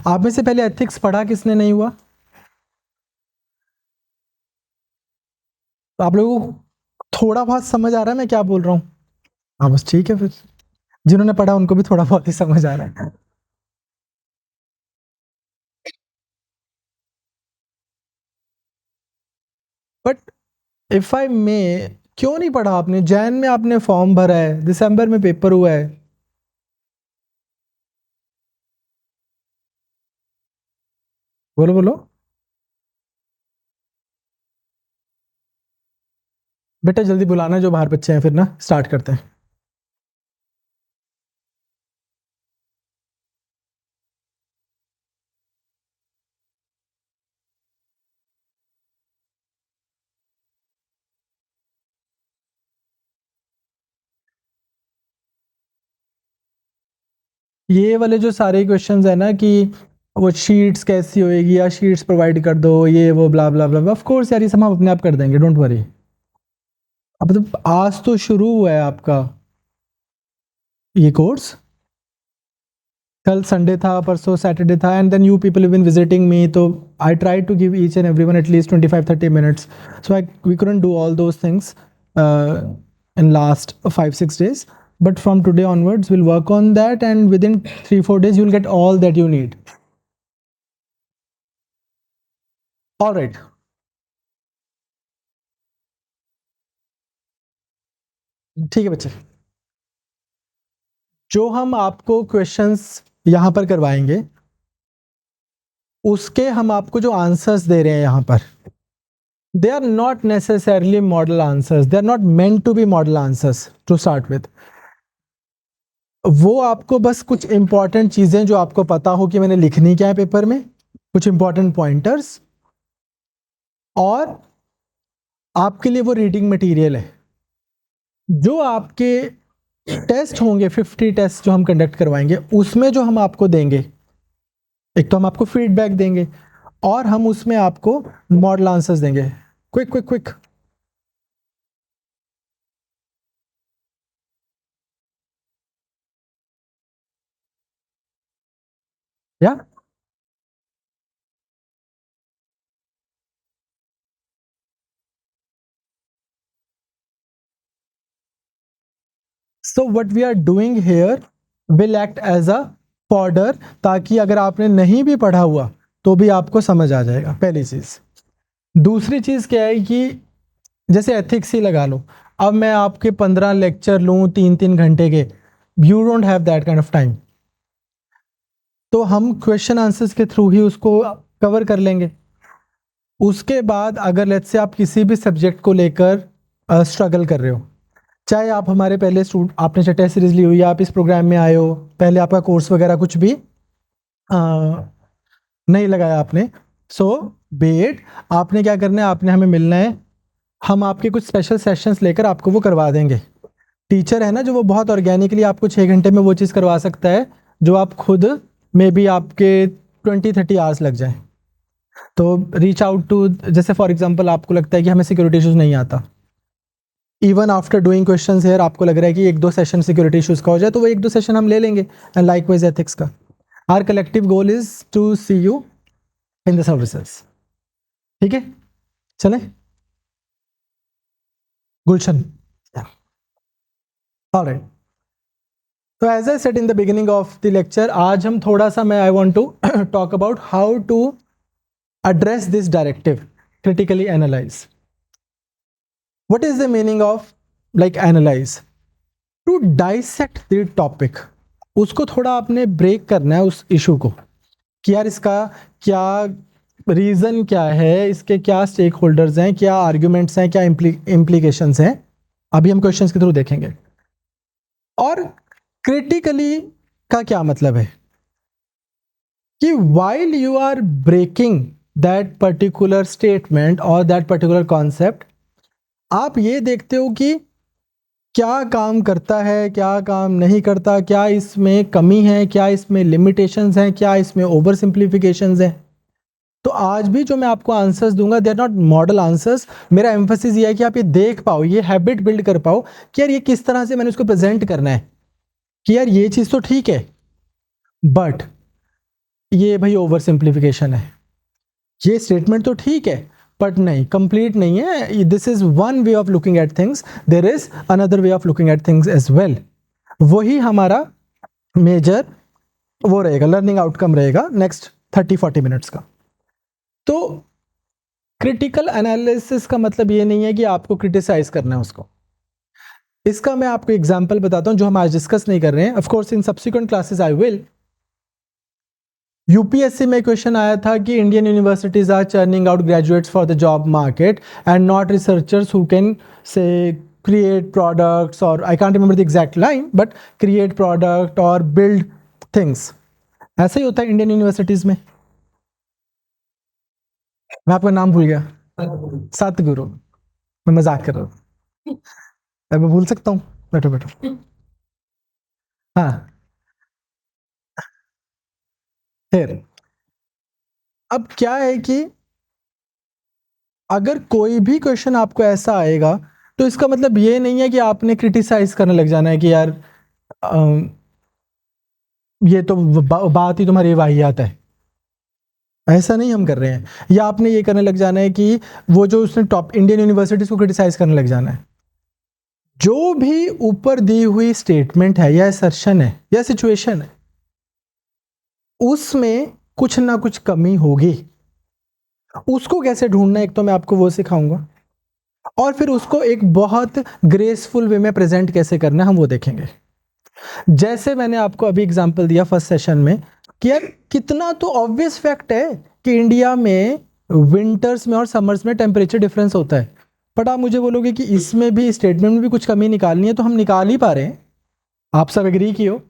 आप में से पहले एथिक्स पढ़ा किसने नहीं हुआ? तो आप लोगों को थोड़ा बहुत समझ आ रहा है मैं क्या बोल रहा हूँ? हाँ बस ठीक है, फिर जिन्होंने पढ़ा उनको भी थोड़ा बहुत ही समझ आ रहा है। बट इफ आई मे, क्यों नहीं पढ़ा आपने? जैन में आपने फॉर्म भरा है, दिसंबर में पेपर हुआ है। बोलो बोलो। बेटा जल्दी बुलाना जो बाहर बच्चे हैं, फिर ना स्टार्ट करते हैं। ये वाले जो सारे क्वेश्चंस है ना कि वो शीट्स कैसी होएगी या शीट्स प्रोवाइड कर दो, ये वो ब्ला ब्ला ब्ला, ऑफ कोर्स यार ये सब हम अपने आप कर देंगे, डोंट वरी। अब तो आज तो शुरू हुआ है आपका ये कोर्स। कल संडे था, परसों सैटरडे था, and then you people have been visiting me, तो I try to give each and everyone at least 25-30 minutes, so we couldn't do all those things in last 5-6 days, but from today onwards we'll work on that, and within 3-4 days you'll get all that you need. All right. ठीक है बच्चे, जो हम आपको questions यहाँ पर करवाएंगे उसके हम आपको जो आंसर्स दे रहे हैं यहाँ पर, they are not necessarily model answers, they are not meant to be model answers to start with. वो आपको बस कुछ इंपॉर्टेंट चीजें जो आपको पता हो कि मैंने लिखनी क्या है पेपर में, कुछ इंपॉर्टेंट पॉइंटर्स, और आपके लिए वो रीडिंग मटेरियल है। जो आपके टेस्ट होंगे 50 टेस्ट जो हम कंडक्ट करवाएंगे, उसमें जो हम आपको देंगे, एक तो हम आपको फीडबैक देंगे और हम उसमें आपको मॉडल आंसर्स देंगे। Quick quick quick. Yeah so what we are doing here will act as a fodder, ताकि अगर आपने नहीं भी पढ़ा हुआ तो भी आपको समझ आ जाएगा, पहली चीज। दूसरी चीज क्या है कि जैसे एथिक्स ही लगा लो, अब मैं आपके 15 लेक्चर लूं 3-3 घंटे के, you don't have that kind of time, तो हम क्वेश्चन आंसर्स के थ्रू ही उसको कवर कर लेंगे। उसके बाद अगर लेट्स से आप किसी भी सब्जेक्ट को लेकर स्ट्रगल कर रहे हो, चाहे आप हमारे पहले स्टूडेंट, आपने चाहे टेस्ट सीरीज ली हुई, आप इस प्रोग्राम में आए हो, पहले आपका कोर्स वगैरह कुछ भी नहीं लगाया आपने, सो बेट, आपने क्या करना है, आपने हमें मिलना है, हम आपके कुछ स्पेशल सेशंस लेकर आपको वो करवा देंगे। टीचर है ना जो, वो बहुत ऑर्गेनिकली आपको 6 घंटे में वो चीज़ करवा सकता है जो आप खुद में भी आपके 20-30 आवर्स लग जाए। तो रीच आउट टू, जैसे फॉर एग्जांपल आपको लगता है कि हमें सिक्योरिटी इशूज़ नहीं आता, even after doing questions here आपको लग रहा है कि 1-2 सेशन सिक्योरिटी इशूज़ का हो जाए, तो वो 1-2 सेशन हम ले लेंगे, एंड लाइकवाइज एथिक्स का। Our collective goal is to see you in the services. ठीक है, चलें गुलशन। ऑलराइट, तो as I said in the beginning of the lecture, आज हम थोड़ा सा, मैं I want to talk about how to address this directive, critically analyze. What is the meaning of like analyze? To dissect the topic, उसको थोड़ा आपने break करना है उस इशू को, कि यार इसका क्या रीजन क्या है, इसके क्या स्टेक होल्डर्स हैं, क्या आर्ग्यूमेंट्स हैं, क्या इम्प्लीकेशंस हैं, अभी हम क्वेश्चंस के थ्रू देखेंगे। और क्रिटिकली का क्या मतलब है कि while you are breaking that particular statement or that particular concept, आप ये देखते हो कि क्या काम करता है, क्या काम नहीं करता, क्या इसमें कमी है, क्या इसमें लिमिटेशंस हैं, क्या इसमें ओवर सिंप्लीफिकेशंस हैं। तो आज भी जो मैं आपको आंसर्स दूंगा, they are not model answers. मेरा एम्फेसिस ये है कि आप ये देख पाओ, ये हैबिट बिल्ड कर पाओ कि यार ये किस तरह से मैंने उसको प्रेजेंट करना है, कि यार ये चीज़ तो ठीक है, बट ये भाई ओवर सिंप्लीफिकेशन है, ये स्टेटमेंट तो ठीक है बट नहीं, कंप्लीट नहीं है। This is one way of looking at things, there is another way of looking at things as well. वही हमारा मेजर वो रहेगा, लर्निंग आउटकम रहेगा नेक्स्ट 30-40 मिनट्स का। तो क्रिटिकल एनालिसिस का मतलब ये नहीं है कि आपको क्रिटिसाइज करना है उसको। इसका मैं आपको एग्जांपल बताता हूं जो हम आज डिस्कस नहीं कर रहे हैं, of course in subsequent classes I will. UPSC में क्वेश्चन आया था कि Indian universities are churning out graduates for the job market and not researchers who can से create products, or I can't remember the exact line, but create product or build things. ऐसा ही होता है Indian universities में। मैं आपका नाम भूल गया, सतगुरु। मैं मजाक कर रहा हूँ, अब मैं भूल सकता हूँ, बैठो बैठो। हाँ, फिर अब क्या है कि अगर कोई भी क्वेश्चन आपको ऐसा आएगा तो इसका मतलब ये नहीं है कि आपने क्रिटिसाइज करने लग जाना है कि यार ये तो बात ही तुम्हारी वाहियात है। ऐसा नहीं हम कर रहे हैं। या आपने ये करने लग जाना है कि वो जो उसने टॉप इंडियन यूनिवर्सिटीज को क्रिटिसाइज करने लग जाना है। जो भी ऊपर दी हुई स्टेटमेंट है या असर्शन है या सिचुएशन है, उसमें कुछ ना कुछ कमी होगी। उसको कैसे ढूंढना है, एक तो मैं आपको वो सिखाऊंगा, और फिर उसको एक बहुत ग्रेसफुल वे में प्रेजेंट कैसे करना है हम वो देखेंगे। जैसे मैंने आपको अभी एग्जांपल दिया फर्स्ट सेशन में कि यार कितना तो ऑब्वियस फैक्ट है कि इंडिया में विंटर्स में और समर्स में टेम्परेचर डिफरेंस होता है, बट आप मुझे बोलोगे कि इसमें भी स्टेटमेंट में भी कुछ कमी निकालनी है, तो हम निकाल ही पा रहे हैं। आप सब एग्री की हो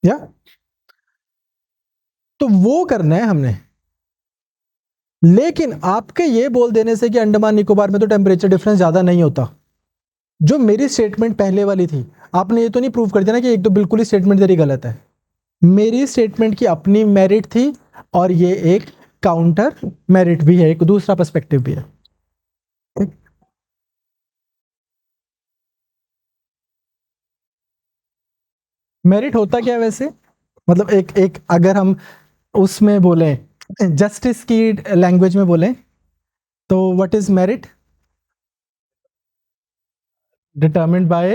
या? तो वो करना है हमने। लेकिन आपके ये बोल देने से कि अंडमान निकोबार में तो टेम्परेचर डिफरेंस ज्यादा नहीं होता, जो मेरी स्टेटमेंट पहले वाली थी, आपने ये तो नहीं प्रूव कर दिया ना कि एक तो बिल्कुल ही स्टेटमेंट तेरी गलत है। मेरी स्टेटमेंट की अपनी मेरिट थी और ये एक काउंटर मेरिट भी है, एक दूसरा पर्सपेक्टिव भी है। मेरिट होता क्या है वैसे, मतलब एक एक अगर हम उसमें बोले, जस्टिस की लैंग्वेज में बोले, तो what is merit? Determined by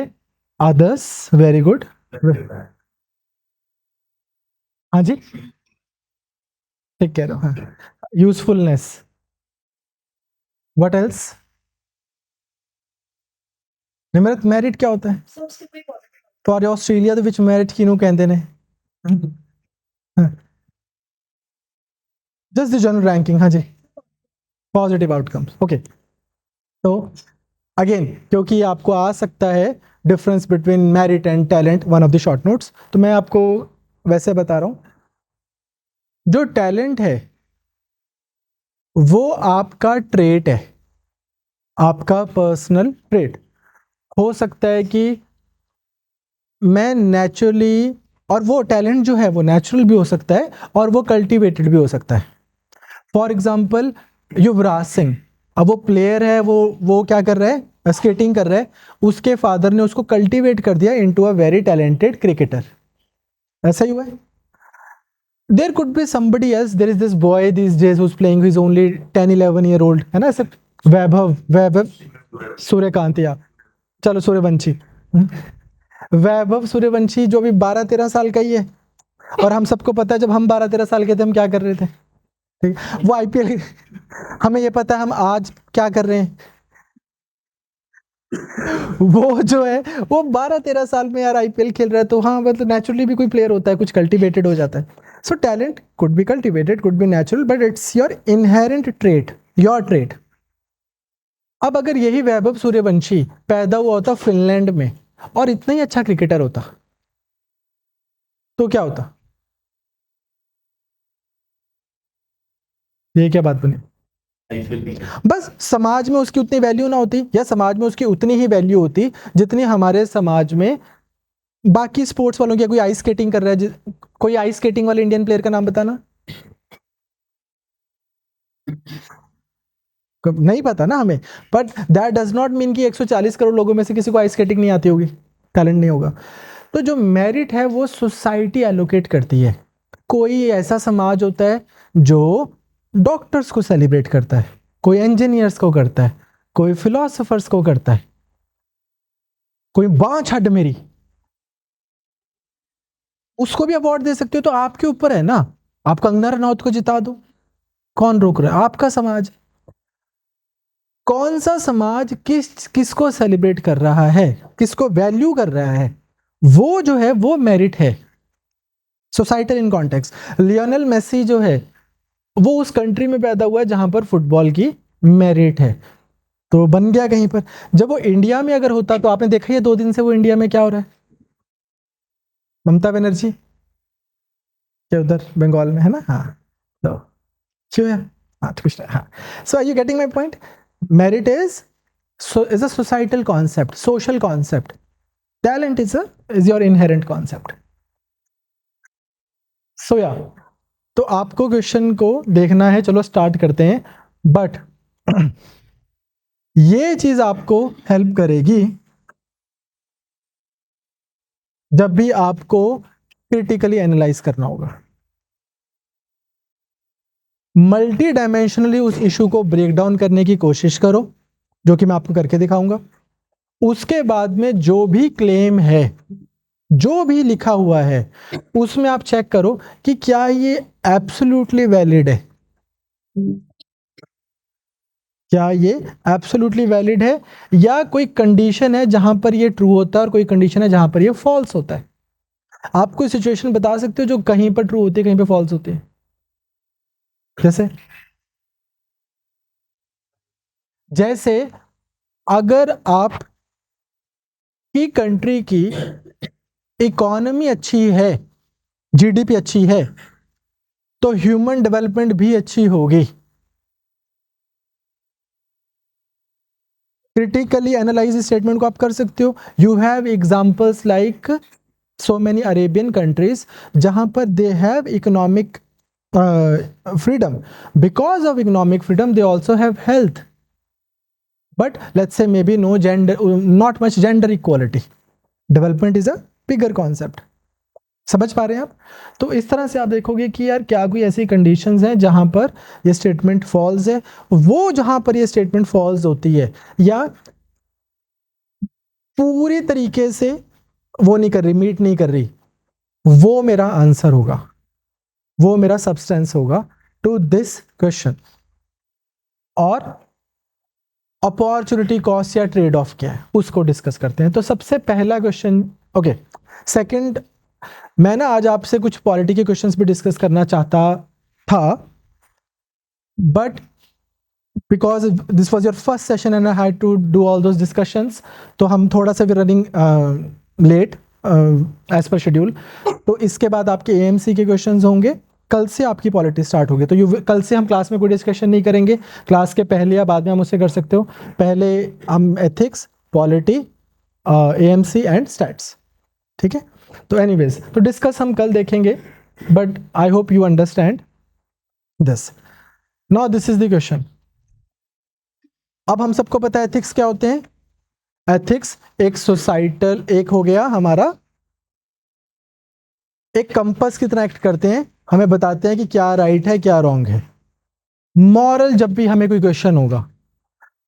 others. Very good. हाँ जी, ठीक कह रहे हो। हाँ, usefulness. What else? Nimrat, merit क्या होता है? तो ऑस्ट्रेलिया ਦੇ ਵਿੱਚ ਮੈਰਿਟ ਕਿਹਨੂੰ ਕਹਿੰਦੇ ਨੇ? Just the general ranking. हाँ जी, पॉजिटिव आउटकम्स। ओके, तो अगेन क्योंकि आपको आ सकता है difference between merit and talent, one of the short notes, तो मैं आपको वैसे बता रहा हूँ, जो टैलेंट है वो आपका ट्रेट है, आपका पर्सनल ट्रेट। हो सकता है कि मैं नेचुरली, और वो टैलेंट जो है वो नेचुरल भी हो सकता है और वो कल्टीवेटेड भी हो सकता है। फॉर एग्जाम्पल युवराज सिंह, अब वो प्लेयर है, वो क्या कर रहा है, स्केटिंग कर रहा है, उसके फादर ने उसको कल्टीवेट कर दिया into a very talented cricketer. ऐसा ही हुआ है। There could be somebody else, there is this boy these days who is playing, he is only 10-11 year old, है ना ऐसे, वैभव वैभव सूर्यकांत, या चलो सूर्यवंशी, वैभव सूर्यवंशी जो भी 12-13 साल का ही है। और हम सबको पता है जब हम 12-13 साल के थे हम क्या कर रहे थे, ठीक, वो आईपीएल, हमें ये पता है हम आज क्या कर रहे हैं। वो जो है वो 12-13 साल में यार आईपीएल खेल रहा है, तो हाँ मतलब नेचुरली भी कोई प्लेयर होता है, कुछ कल्टीवेटेड हो जाता है। So talent could be cultivated, could be natural, but it's your inherent trait, your trait. अब अगर यही वैभव सूर्यवंशी पैदा हुआ होता फिनलैंड में और इतना ही अच्छा क्रिकेटर होता, तो क्या होता? ये क्या बात बनी? बस समाज में उसकी उतनी वैल्यू ना होती, या समाज में उसकी उतनी ही वैल्यू होती जितनी हमारे समाज में बाकी स्पोर्ट्स वालों की। कोई आइस स्केटिंग कर रहा है, कोई आइस स्केटिंग वाले इंडियन प्लेयर का नाम बताना। नहीं पता ना हमें, but that does not mean कि 140 करोड़ लोगों में से किसी को आइस स्केटिंग नहीं आती होगी, टैलेंट नहीं होगा। तो जो मेरिट है वो सोसाइटी एलोकेट करती है। कोई ऐसा समाज होता है जो डॉक्टर्स को सेलिब्रेट करता है, कोई इंजीनियर्स को करता है, कोई फिलोसोफर्स को करता है, कोई बाँ छड़ मेरी, उसको भी अवार्ड दे सकते हो। तो आपके ऊपर है ना, आप कंगना रनौत को जिता दो, कौन रोक रहा है? आपका समाज। कौन सा समाज किसको सेलिब्रेट कर रहा है, किसको वैल्यू कर रहा है, वो जो है वो मेरिट है। Societal in context, Lionel Messi जो है वो उस कंट्री में पैदा हुआ है जहां पर फुटबॉल की मेरिट है, तो बन गया कहीं पर। जब वो इंडिया में अगर होता, तो आपने देखा है 2 दिन से वो इंडिया में क्या हो रहा है, ममता बनर्जी के उधर बंगाल में है ना। हाँ, तो क्यों है? हाँ, तो कुछ हाँ। So are you getting my point? Merit is a societal concept, social concept. Talent is your inherent concept. So yeah, तो आपको क्वेश्चन को देखना है, चलो स्टार्ट करते हैं। बट ये चीज आपको हेल्प करेगी जब भी आपको क्रिटिकली एनालाइज करना होगा। मल्टी डायमेंशनली उस इशू को ब्रेक डाउन करने की कोशिश करो, जो कि मैं आपको करके दिखाऊंगा। उसके बाद में जो भी क्लेम है, जो भी लिखा हुआ है, उसमें आप चेक करो कि क्या ये एब्सोल्युटली वैलिड है, क्या ये एब्सोल्युटली वैलिड है, या कोई कंडीशन है जहां पर ये ट्रू होता है और कोई कंडीशन है जहां पर ये फॉल्स होता है। आप कोई सिचुएशन बता सकते हो जो कहीं पर ट्रू होती है, कहीं पर फॉल्स होती है? जैसे जैसे अगर आप की कंट्री की इकोनॉमी अच्छी है, जीडीपी अच्छी है, तो ह्यूमन डेवलपमेंट भी अच्छी होगी। क्रिटिकली एनालाइज स्टेटमेंट को आप कर सकते हो। You have examples like so many Arabian countries जहां पर they have economic freedom. Because of economic freedom they also have health, but let's say maybe no gender, not much gender equality. Development is a bigger concept. समझ पा रहे हैं आप? तो इस तरह से आप देखोगे कि यार क्या कोई ऐसी कंडीशंस हैं जहां पर ये स्टेटमेंट फॉल्स है। वो जहां पर ये स्टेटमेंट फॉल्स होती है या पूरी तरीके से वो नहीं कर रही, मीट नहीं कर रही, वो मेरा आंसर होगा, वो मेरा सब्सटेंस होगा टू दिस क्वेश्चन। और अपॉर्चुनिटी कॉस्ट या ट्रेड ऑफ क्या है उसको डिस्कस करते हैं। तो सबसे पहला क्वेश्चन, ओके, सेकंड, मैं ना आज आपसे कुछ पॉलिटी के क्वेश्चंस भी डिस्कस करना चाहता था, but because this was your first session and I had to do all those discussions, तो हम थोड़ा सा भी running late as per schedule. तो इसके बाद आपके एएमसी के क्वेश्चंस होंगे, कल से आपकी पॉलिटी स्टार्ट होगी। तो कल से हम क्लास में कोई डिस्कशन नहीं करेंगे, क्लास के पहले या बाद में हम उससे कर सकते हो। पहले हम ethics, polity, AMC and stats, ठीक है। तो एनीवेज, तो डिस्कस हम कल देखेंगे, but I hope you understand this. Now this is the question. अब हम सबको पता है एथिक्स क्या होते हैं। एथिक्स एक सोसाइटल, एक हो गया हमारा एक कंपस की तरह एक्ट करते हैं, हमें बताते हैं कि क्या राइट है क्या रॉन्ग है। मॉरल, जब भी हमें कोई क्वेश्चन होगा,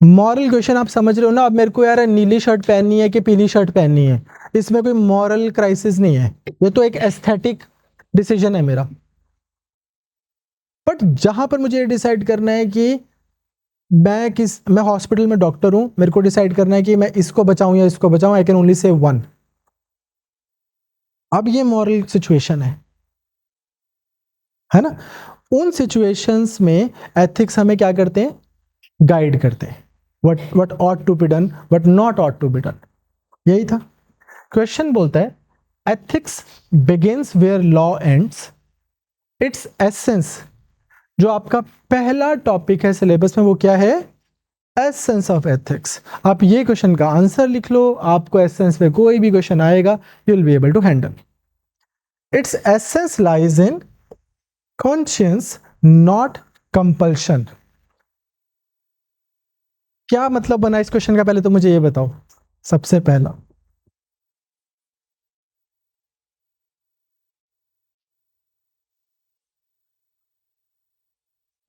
मॉरल क्वेश्चन आप समझ रहे हो ना। अब मेरे को यार नीली शर्ट पहननी है कि पीली शर्ट पहननी है, इसमें कोई मॉरल क्राइसिस नहीं है, ये तो एक एस्थेटिक डिसीजन है मेरा। बट जहां पर मुझे डिसाइड करना है कि मैं हॉस्पिटल में डॉक्टर हूं, मेरे को डिसाइड करना है कि मैं इसको बचाऊं या इसको बचाऊं, I can only save one. अब ये मॉरल सिचुएशन है ना। उन सिचुएशंस में एथिक्स हमें क्या करते हैं, गाइड करते हैं, what ought to be done, what not ought to be done. यही था क्वेश्चन। बोलता है ethics begins where law ends, it's essence. जो आपका पहला टॉपिक है सिलेबस में वो क्या है, एसेंस ऑफ एथिक्स। आप ये क्वेश्चन का आंसर लिख लो, आपको एसेंस पे कोई भी क्वेश्चन आएगा you will be able to handle. It's essence lies in conscious not compulsion. क्या मतलब बना इस क्वेश्चन का, पहले तो मुझे ये बताओ। सबसे पहला,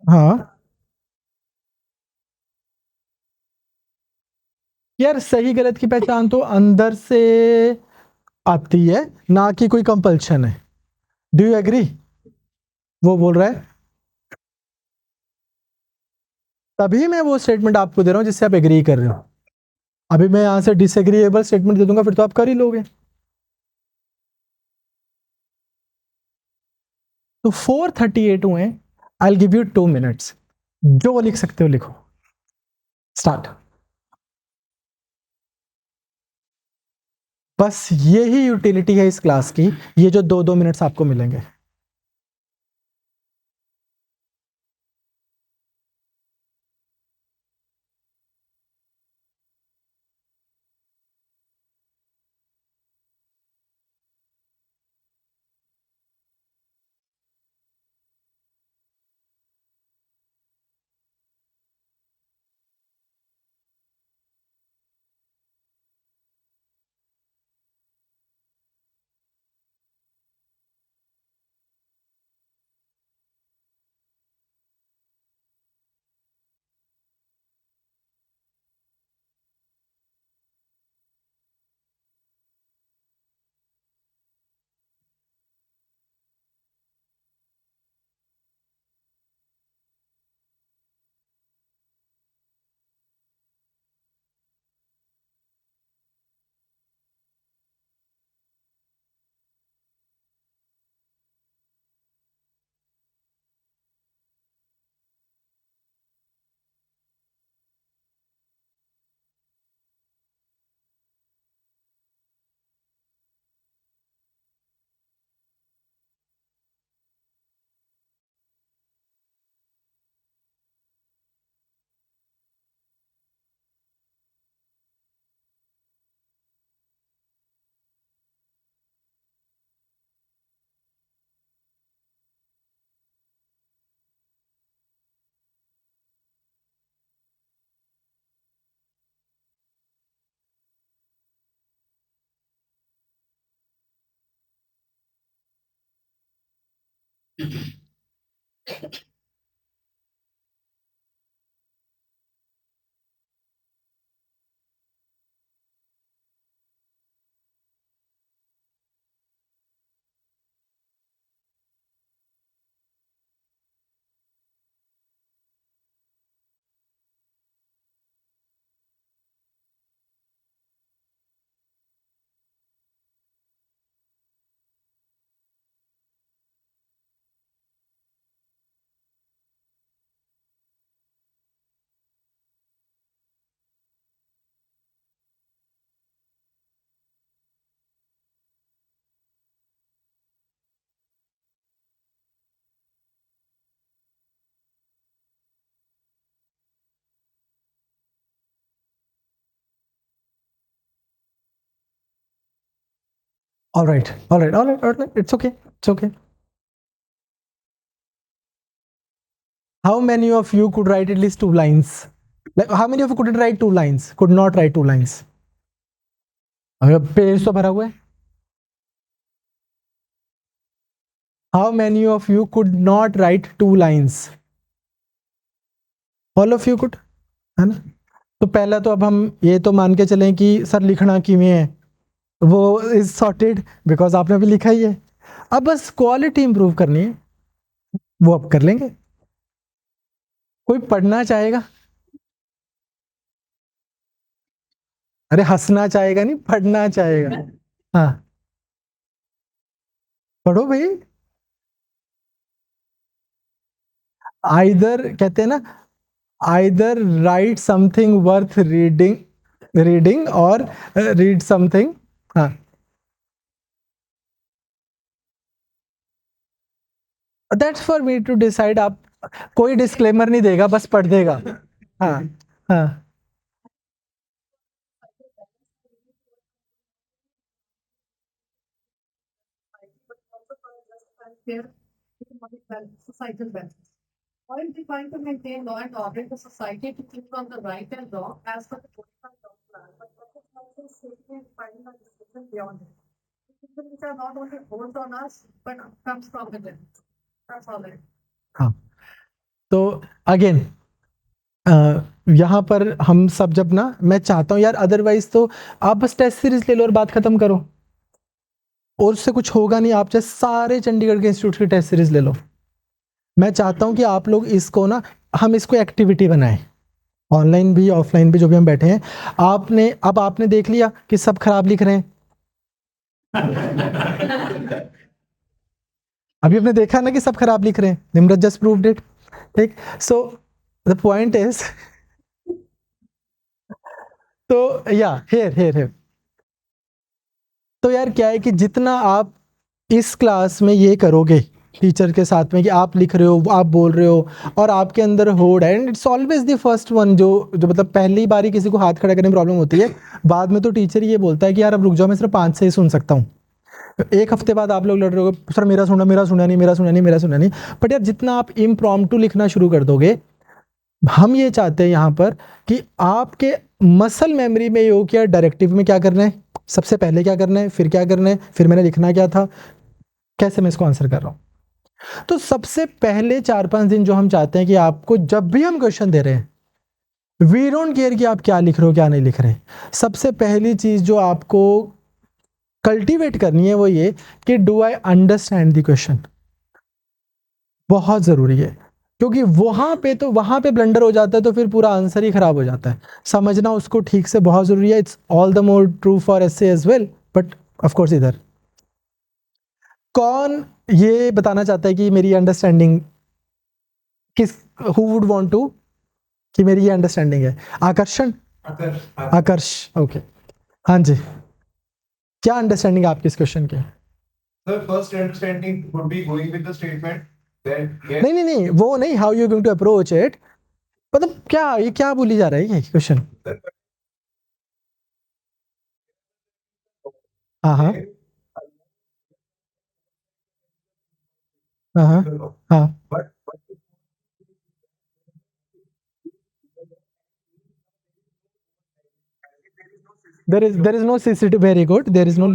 हाँ यार, सही गलत की पहचान तो अंदर से आती है, ना कि कोई कंपल्शन है। Do you agree? वो बोल रहा है, तभी मैं वो स्टेटमेंट आपको दे रहा हूं जिससे आप एग्री कर रहे हो। अभी मैं यहां से डिसएग्रीएबल स्टेटमेंट दे दूंगा, फिर तो आप कर ही लोगे। तो 4:38 हुए, आई गिव यू 2 मिनट्स, जो लिख सकते हो लिखो। स्टार्ट। बस यही यूटिलिटी है इस क्लास की, ये जो 2-2 मिनट्स आपको मिलेंगे। All right, all right, all right, all right. It's okay. It's okay. How many of you could write at least 2 lines? Like, how many of you couldn't write 2 lines? Could not write 2 lines? Page तो भरा हुआ है. How many of you could not write 2 lines? All of you could, है ना? तो पहला तो अब हम ये तो मान के चलें कि सर लिखना किमें है, वो इज सॉर्टेड बिकॉज आपने अभी लिखा ही है. अब बस क्वालिटी इंप्रूव करनी है, वो अब कर लेंगे. कोई पढ़ना चाहेगा? अरे हंसना चाहेगा नहीं, पढ़ना चाहेगा. हाँ, पढ़ो भाई. आइदर कहते हैं ना, either write something worth reading, reading और रीड समथिंग. हाँ, that's for me to decide. आप कोई डिस्क्लेमर नहीं देगा, बस पढ़ देगा. हाँ. हाँ. Societal benefits. While trying to maintain law and order in the society to keep on the right and wrong as per the codified law plan, but recognizing safety and finding a decision beyond it. Decisions which are not only imposed on us, but comes from within. That's all it is. हाँ. तो again यहाँ पर हम सब जब ना, मैं चाहता हूँ यार, अदरवाइज तो आप बस टेस्ट सीरीज ले लो और बात खत्म करो, और उससे कुछ होगा नहीं। आप जैसे सारे चंडीगढ़ के इंस्टीट्यूट की टेस्ट सीरीज ले लो। मैं चाहता हूँ कि आप लोग इसको ना, हम इसको एक्टिविटी बनाएं, ऑनलाइन भी ऑफलाइन भी जो भी हम बैठे हैं। आपने देख लिया कि सब खराब लिख रहे हैं। अभी आपने देखा ना कि सब खराब लिख रहे हैं, निम्रत जस्ट प्रूव्ड इट। ठीक, सो द पॉइंट इज, तो या हेयर तो यार क्या है कि जितना आप इस क्लास में ये करोगे टीचर के साथ में, कि आप लिख रहे हो, आप बोल रहे हो, और आपके अंदर होड़ है, and it's always the first one, जो मतलब पहली बारी किसी को हाथ खड़ा करने में प्रॉब्लम होती है। बाद में तो टीचर ये बोलता है कि यार अब रुक जाओ, मैं सिर्फ 5 से ही सुन सकता हूँ। एक हफ्ते बाद आप लोग लड़ रहे हो, सर मेरा सुना नहीं, मेरा सुना नहीं। बट यार जितना आप इम्प्रॉम्प्टू लिखना शुरू कर दोगे, हम ये चाहते हैं यहाँ पर कि आपके मसल मेमोरी में ये हो कि यार डायरेक्टिव में क्या करना है, सबसे पहले क्या करना है, फिर क्या करना है, फिर मैंने लिखना क्या था, कैसे मैं इसको आंसर कर रहा हूँ। तो सबसे पहले 4-5 दिन जो हम चाहते हैं कि आपको जब भी हम क्वेश्चन दे रहे हैं, वी डोंट केयर कि आप क्या लिख रहे हो क्या नहीं लिख रहे, सबसे पहली चीज जो आपको कल्टीवेट करनी है वो ये कि do I understand the question. बहुत जरूरी है, क्योंकि वहां पे ब्लंडर हो जाता है तो फिर पूरा आंसर ही खराब हो जाता है। समझना उसको ठीक से बहुत जरूरी है। It's all the more true for essay as well, but of course इधर कौन ये बताना चाहता है कि मेरी अंडरस्टैंडिंग किस, हु वुड वांट टू, कि मेरी ये अंडरस्टैंडिंग है। आकर्षण, आकर्ष, ओके, हाँ जी, क्या अंडरस्टैंडिंग आपकी इस क्वेश्चन की? The first understanding would be going with the statement that yes. नहीं, वो नहीं, how you going to approach it, मतलब क्या ये क्या बोली जा रहा है ये क्वेश्चन? हाँ हाँ हाँ हाँ But there is no CCTV, very good, there is no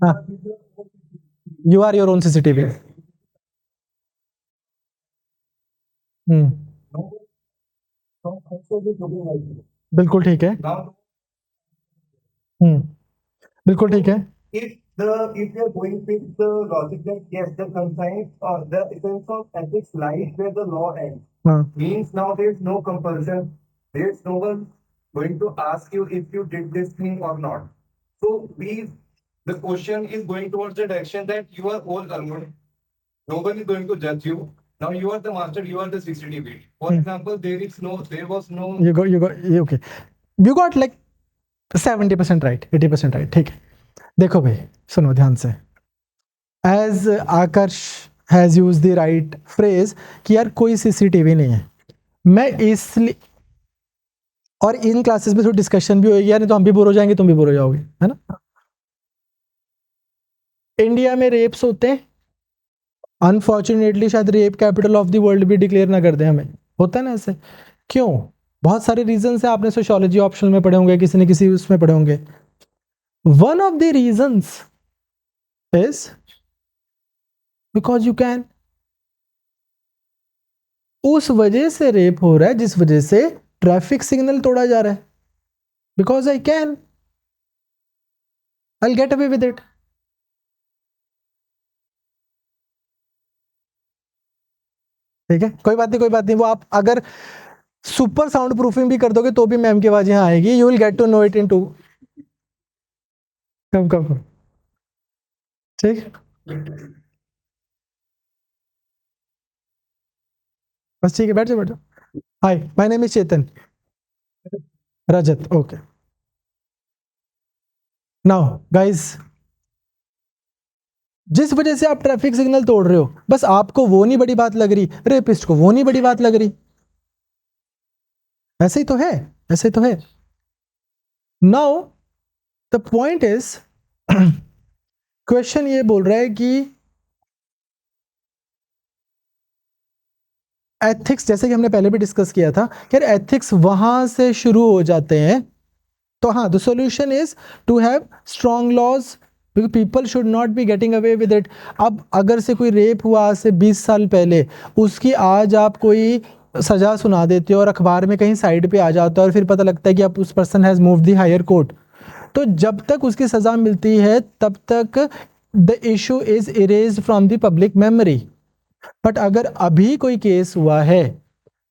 हाँ, you are your own CCTV। हम्म, बिल्कुल ठीक है, now बिल्कुल ठीक है। if you are going with the logic that yes, the conscience or the essence of ethics lies where the law ends, हाँ means now there is no compulsion. There is no one going to ask you if you did this thing or not. So the question is going towards the direction that you are all alone. Nobody is going to judge you. Now you are the master. You are the CCTV. For example, there was no. okay, you got like 70% right, 80% right, ठीक है। देखो भाई, सुनो ध्यान से, as Akarsh has used the right phrase कि यार कोई सीसीटीवी नहीं है। मैं इसलिए, और इन क्लासेस में थोड़ी डिस्कशन भी होगी यार, नहीं तो हम भी बोर हो जाएंगे, तुम भी बोर हो जाओगे, है ना। इंडिया में रेप्स होते हैं, अनफॉर्चुनेटली शायद rape capital of the world भी डिक्लेयर ना कर दें हमें, होता है ना ऐसे। क्यों? बहुत सारे रीजन है, आपने सोशियोलॉजी ऑप्शनल में पढ़े होंगे, किसी ने किसी उसमें पढ़े होंगे। One of the reasons is because you can, उस वजह से रेप हो रहा है जिस वजह से ट्रैफिक सिग्नल तोड़ा जा रहा है, because I can, I get away with it. ठीक है, कोई बात नहीं, कोई बात नहीं, वो आप अगर सुपर साउंड प्रूफिंग भी कर दोगे तो भी मैम की आवाज यहाँ आएगी, you will get to know it in two. Come come come, ठीक, बस ठीक है, बैठ जाओ बैठ जाओ। Hi, my name is Chetan, Rajat, okay. Now guys, जिस वजह से आप ट्रैफिक सिग्नल तोड़ रहे हो, बस आपको वो नहीं बड़ी बात लग रही, रेपिस्ट को वो नहीं बड़ी बात लग रही, ऐसे ही तो है, ऐसे ही तो है। Now the point is, question ये बोल रहा है कि एथिक्स, जैसे कि हमने पहले भी डिस्कस किया था कि एथिक्स वहां से शुरू हो जाते हैं। तो हाँ, the solution is to have strong laws, क्योंकि people should not be getting away with it. अब अगर से कोई रेप हुआ आज से 20 साल पहले, उसकी आज आप कोई सजा सुना देते हो और अखबार में कहीं साइड पे आ जाता है और फिर पता लगता है कि अब उस person has move the higher court, तो जब तक उसकी सजा मिलती है तब तक the issue is erased from the public memory. But अगर अभी कोई केस हुआ है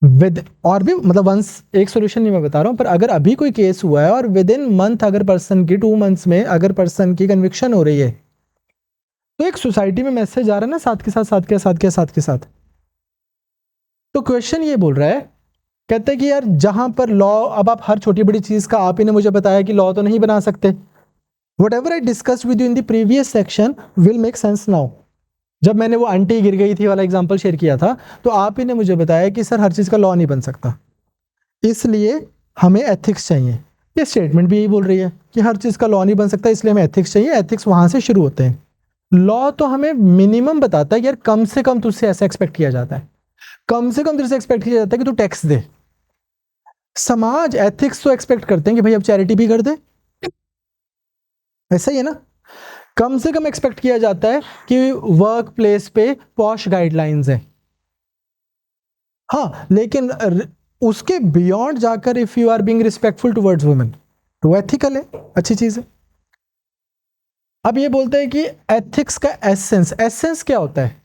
विद, और भी मतलब वंस, एक सोल्यूशन नहीं मैं बता रहा हूं, पर अगर अभी कोई केस हुआ है और विद इन मंथ अगर पर्सन की 2 मंथ्स में अगर पर्सन की कन्विक्शन हो रही है, तो एक सोसाइटी में मैसेज आ रहा है ना, साथ के साथ साथ के साथ के साथ के साथ। तो क्वेश्चन ये बोल रहा है, कहते हैं कि यार जहां पर लॉ, अब आप हर छोटी बड़ी चीज का, आप ही ने मुझे बताया कि लॉ तो नहीं बना सकते, what ever I discuss with you in the previous section will make sense now. जब मैंने वो आंटी गिर गई थी वाला एग्जांपल शेयर किया था, तो आप ही ने मुझे बताया कि सर हर चीज का लॉ नहीं बन सकता, इसलिए हमें एथिक्स चाहिए। ये स्टेटमेंट भी यही बोल रही है कि हर चीज का लॉ नहीं बन सकता, इसलिए हमें एथिक्स चाहिए। एथिक्स वहां से शुरू होते हैं। लॉ तो हमें मिनिमम बताता है कि यार कम से कम तुझसे ऐसा एक्सपेक्ट किया जाता है, कम से कम तुझसे एक्सपेक्ट किया जाता है कि तू टैक्स दे। समाज एथिक्स तो एक्सपेक्ट करते हैं कि भाई अब चैरिटी भी कर दे, ऐसा ही है ना। कम से कम एक्सपेक्ट किया जाता है कि वर्क प्लेस पे पॉश गाइडलाइंस है। हाँ, लेकिन उसके बियॉन्ड जाकर if you are being respectful towards women तो एथिकल है, अच्छी चीज है। अब ये बोलते हैं कि एथिक्स का एसेंस, एसेंस क्या होता है?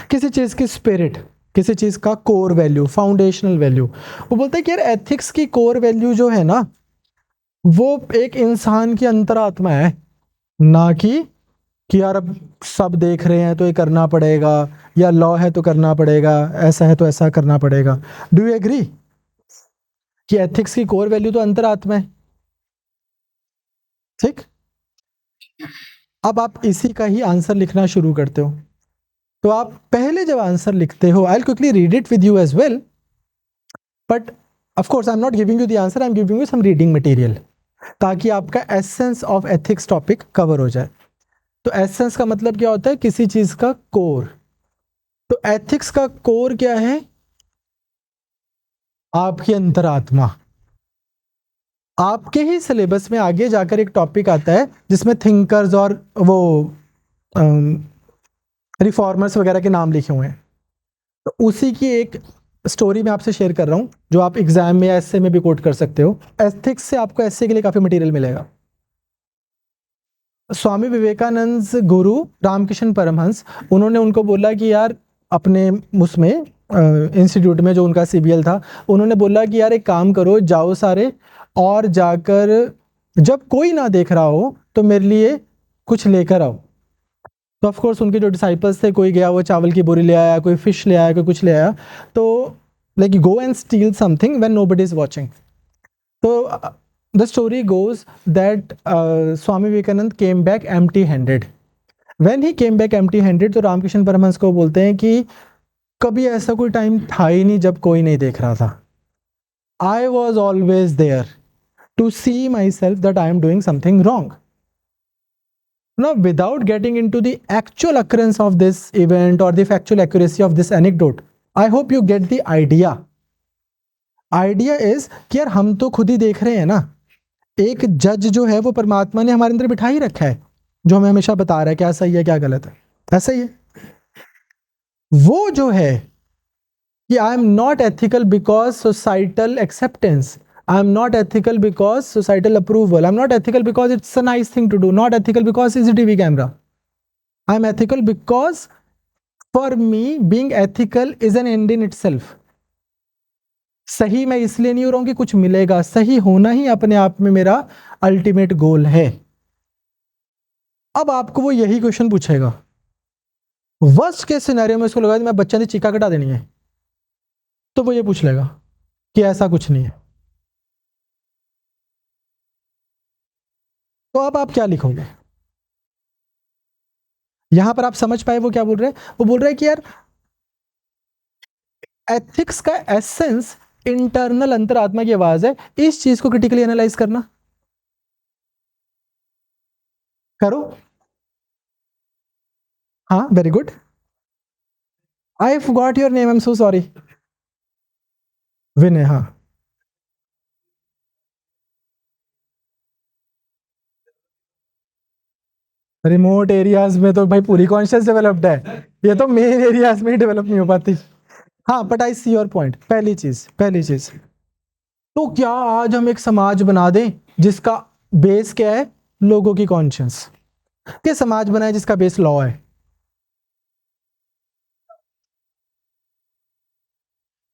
किसी चीज की स्पिरिट, किसी चीज का कोर वैल्यू, फाउंडेशनल वैल्यू। वो बोलते हैं कि यार एथिक्स की कोर वैल्यू जो है ना, वो एक इंसान की अंतरात्मा है, ना कि यार अब सब देख रहे हैं तो ये करना पड़ेगा, या लॉ है तो करना पड़ेगा, ऐसा है तो ऐसा करना पड़ेगा। डू यू एग्री कि एथिक्स की कोर वैल्यू तो अंतरात्मा है? ठीक। अब आप इसी का ही आंसर लिखना शुरू करते हो, तो आप पहले जब आंसर लिखते हो, I will quickly read it with you as well, but of course I am not giving you the answer, I am giving you some reading material, ताकि आपका essence of ethics topic cover हो जाए। तो essence का मतलब क्या होता है? किसी चीज का कोर। तो एथिक्स का कोर क्या है? आपकी अंतरात्मा। आपके ही सिलेबस में आगे जाकर एक टॉपिक आता है जिसमें थिंकर्स और वो रिफॉर्मर्स वगैरह के नाम लिखे हुए हैं, तो उसी की एक स्टोरी मैं आपसे शेयर कर रहा हूं, जो आप एग्जाम में या एस्से में भी कोट कर सकते हो। एथिक्स से आपको एस्से के लिए काफी मटेरियल मिलेगा। स्वामी विवेकानंद गुरु रामकृष्ण परमहंस, उन्होंने उनको बोला कि यार अपने उसमें इंस्टीट्यूट में जो उनका सीबीएल था, उन्होंने बोला कि यार एक काम करो, जाओ सारे और जाकर जब कोई ना देख रहा हो तो मेरे लिए कुछ लेकर आओ। तो ऑफ कोर्स उनके जो डिसाइपल्स थे, कोई गया वो चावल की बोरी ले आया, कोई फिश ले आया, कोई कुछ ले आया। तो like go and steal something when nobody is watching. तो the story goes that Swami Vivekananda came back empty handed. When he came back empty handed, तो रामकृष्ण परमहंस को बोलते हैं कि कभी ऐसा कोई टाइम था ही नहीं जब कोई नहीं देख रहा था। I was always there to see myself that I am doing something wrong. Now, without getting into the actual occurrence of this event or the factual accuracy of this anecdote, I hope you get the idea. Idea is कि यार हम तो खुद ही देख रहे हैं ना, एक जज जो है वो परमात्मा ने हमारे अंदर बिठा ही रखा है, जो हमें हमेशा बता रहा है क्या सही है क्या गलत है। ऐसा ही है वो जो है कि I am not ethical because societal acceptance, I am not ethical because societal approval. I'm not ethical because it's a nice thing to do. Not ethical because CCTV camera. I am ethical because for me being ethical is an end in itself. सही मैं इसलिए नहीं हो रहा हूं कि कुछ मिलेगा, सही होना ही अपने आप में मेरा अल्टीमेट गोल है। अब आपको वो यही क्वेश्चन पूछेगा, वर्स्ट केस सिनेरियो में उसको लगा मैं बच्चा ने चीका कटा देनी है, तो वो ये पूछ लेगा कि ऐसा कुछ नहीं है। तो अब आप क्या लिखोगे? यहां पर आप समझ पाए वो क्या बोल रहे हैं? वो बोल रहे हैं कि यार एथिक्स का एसेंस इंटरनल अंतरात्मा की आवाज है, इस चीज को क्रिटिकली एनालाइज करना। करो। हाँ, very good. I forgot your name, I am so sorry. Vinay, हाँ। रिमोट एरियाज में तो भाई पूरी कॉन्शियस डेवलप्ड है, ये तो मेन एरियाज में ही डेवलप नहीं हो पाती। हाँ, but I see your point. पहली चीज तो क्या आज हम एक समाज बना दें जिसका बेस क्या है, लोगों की कॉन्शियस, के समाज बनाए जिसका बेस लॉ है?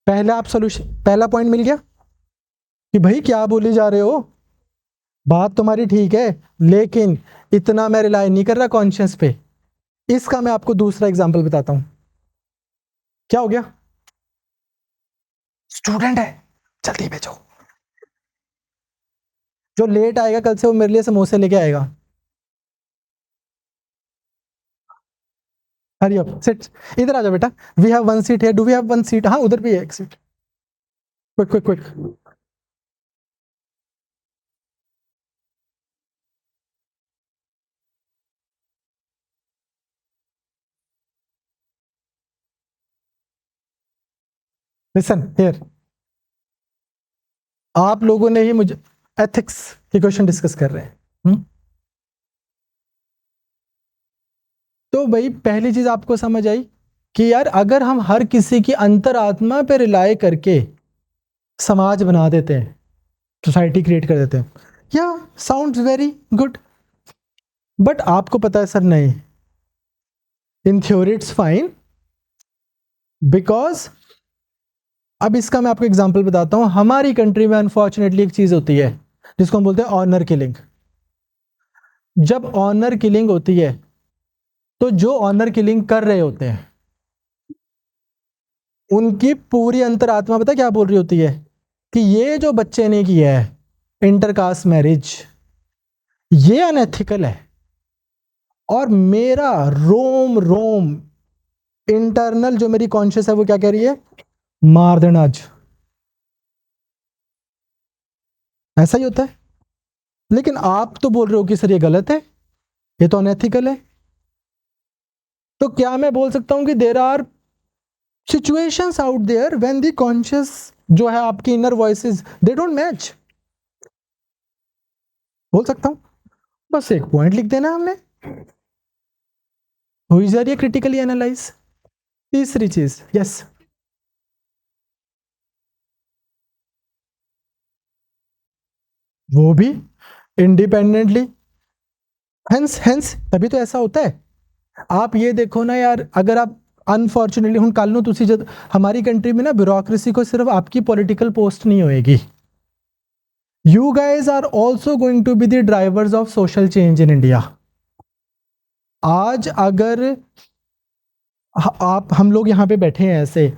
पहला पॉइंट मिल गया कि भाई क्या बोली जा रहे हो, बात तुम्हारी ठीक है, लेकिन इतना मैं रिलाई नहीं कर रहा कॉन्शियस पे। इसका मैं आपको दूसरा एग्जांपल बताता हूं। क्या हो गया? स्टूडेंट है, जल्दी भेजो। जो लेट आएगा कल से वो मेरे लिए समोसे लेके आएगा। हरी अप, सिट, इधर आ जाओ बेटा। We have one seat here, do we have one seat? हाँ, उधर भी है एक सीट। Quick quick quick. Listen here, आप लोगों ने ही मुझे एथिक्स के क्वेश्चन डिस्कस कर रहे हैं। तो भाई पहली चीज आपको समझ आई कि यार अगर हम हर किसी की अंतरात्मा पे रिलाय करके समाज बना देते हैं, सोसाइटी क्रिएट कर देते हैं, या साउंड्स वेरी गुड, बट आपको पता है सर नहीं, in theory it's fine, because अब इसका मैं आपको एग्जांपल बताता हूं। हमारी कंट्री में अनफॉर्चुनेटली एक चीज होती है जिसको हम बोलते हैं ऑनर किलिंग। जब ऑनर किलिंग होती है तो जो ऑनर किलिंग कर रहे होते हैं उनकी पूरी अंतरात्मा पता क्या बोल रही होती है कि ये जो बच्चे ने किया है इंटरकास्ट मैरिज, ये अनएथिकल है, और मेरा रोम रोम इंटरनल जो मेरी कॉन्शियस है वो क्या कह रही है, मार देना आज। ऐसा ही होता है। लेकिन आप तो बोल रहे हो कि सर ये गलत है, ये तो अनएथिकल है। तो क्या मैं बोल सकता हूं कि there are situations out there when the conscious जो है आपकी inner voices they don't match? बोल सकता हूं, बस एक पॉइंट लिख देना हमने, हो जा रही है क्रिटिकली एनालाइज। तीसरी चीज, यस, वो भी इंडिपेंडेंटली, हेंस हेंस तभी तो ऐसा होता है। आप ये देखो ना यार, अगर आप अनफॉर्चुनेटली हूं कल नु तुसी जब हमारी कंट्री में ना ब्यूरोक्रेसी को सिर्फ आपकी पॉलिटिकल पोस्ट नहीं होएगी, you guys are also going to be the drivers of social change in India. आज अगर आप हम लोग यहाँ पे बैठे हैं ऐसे,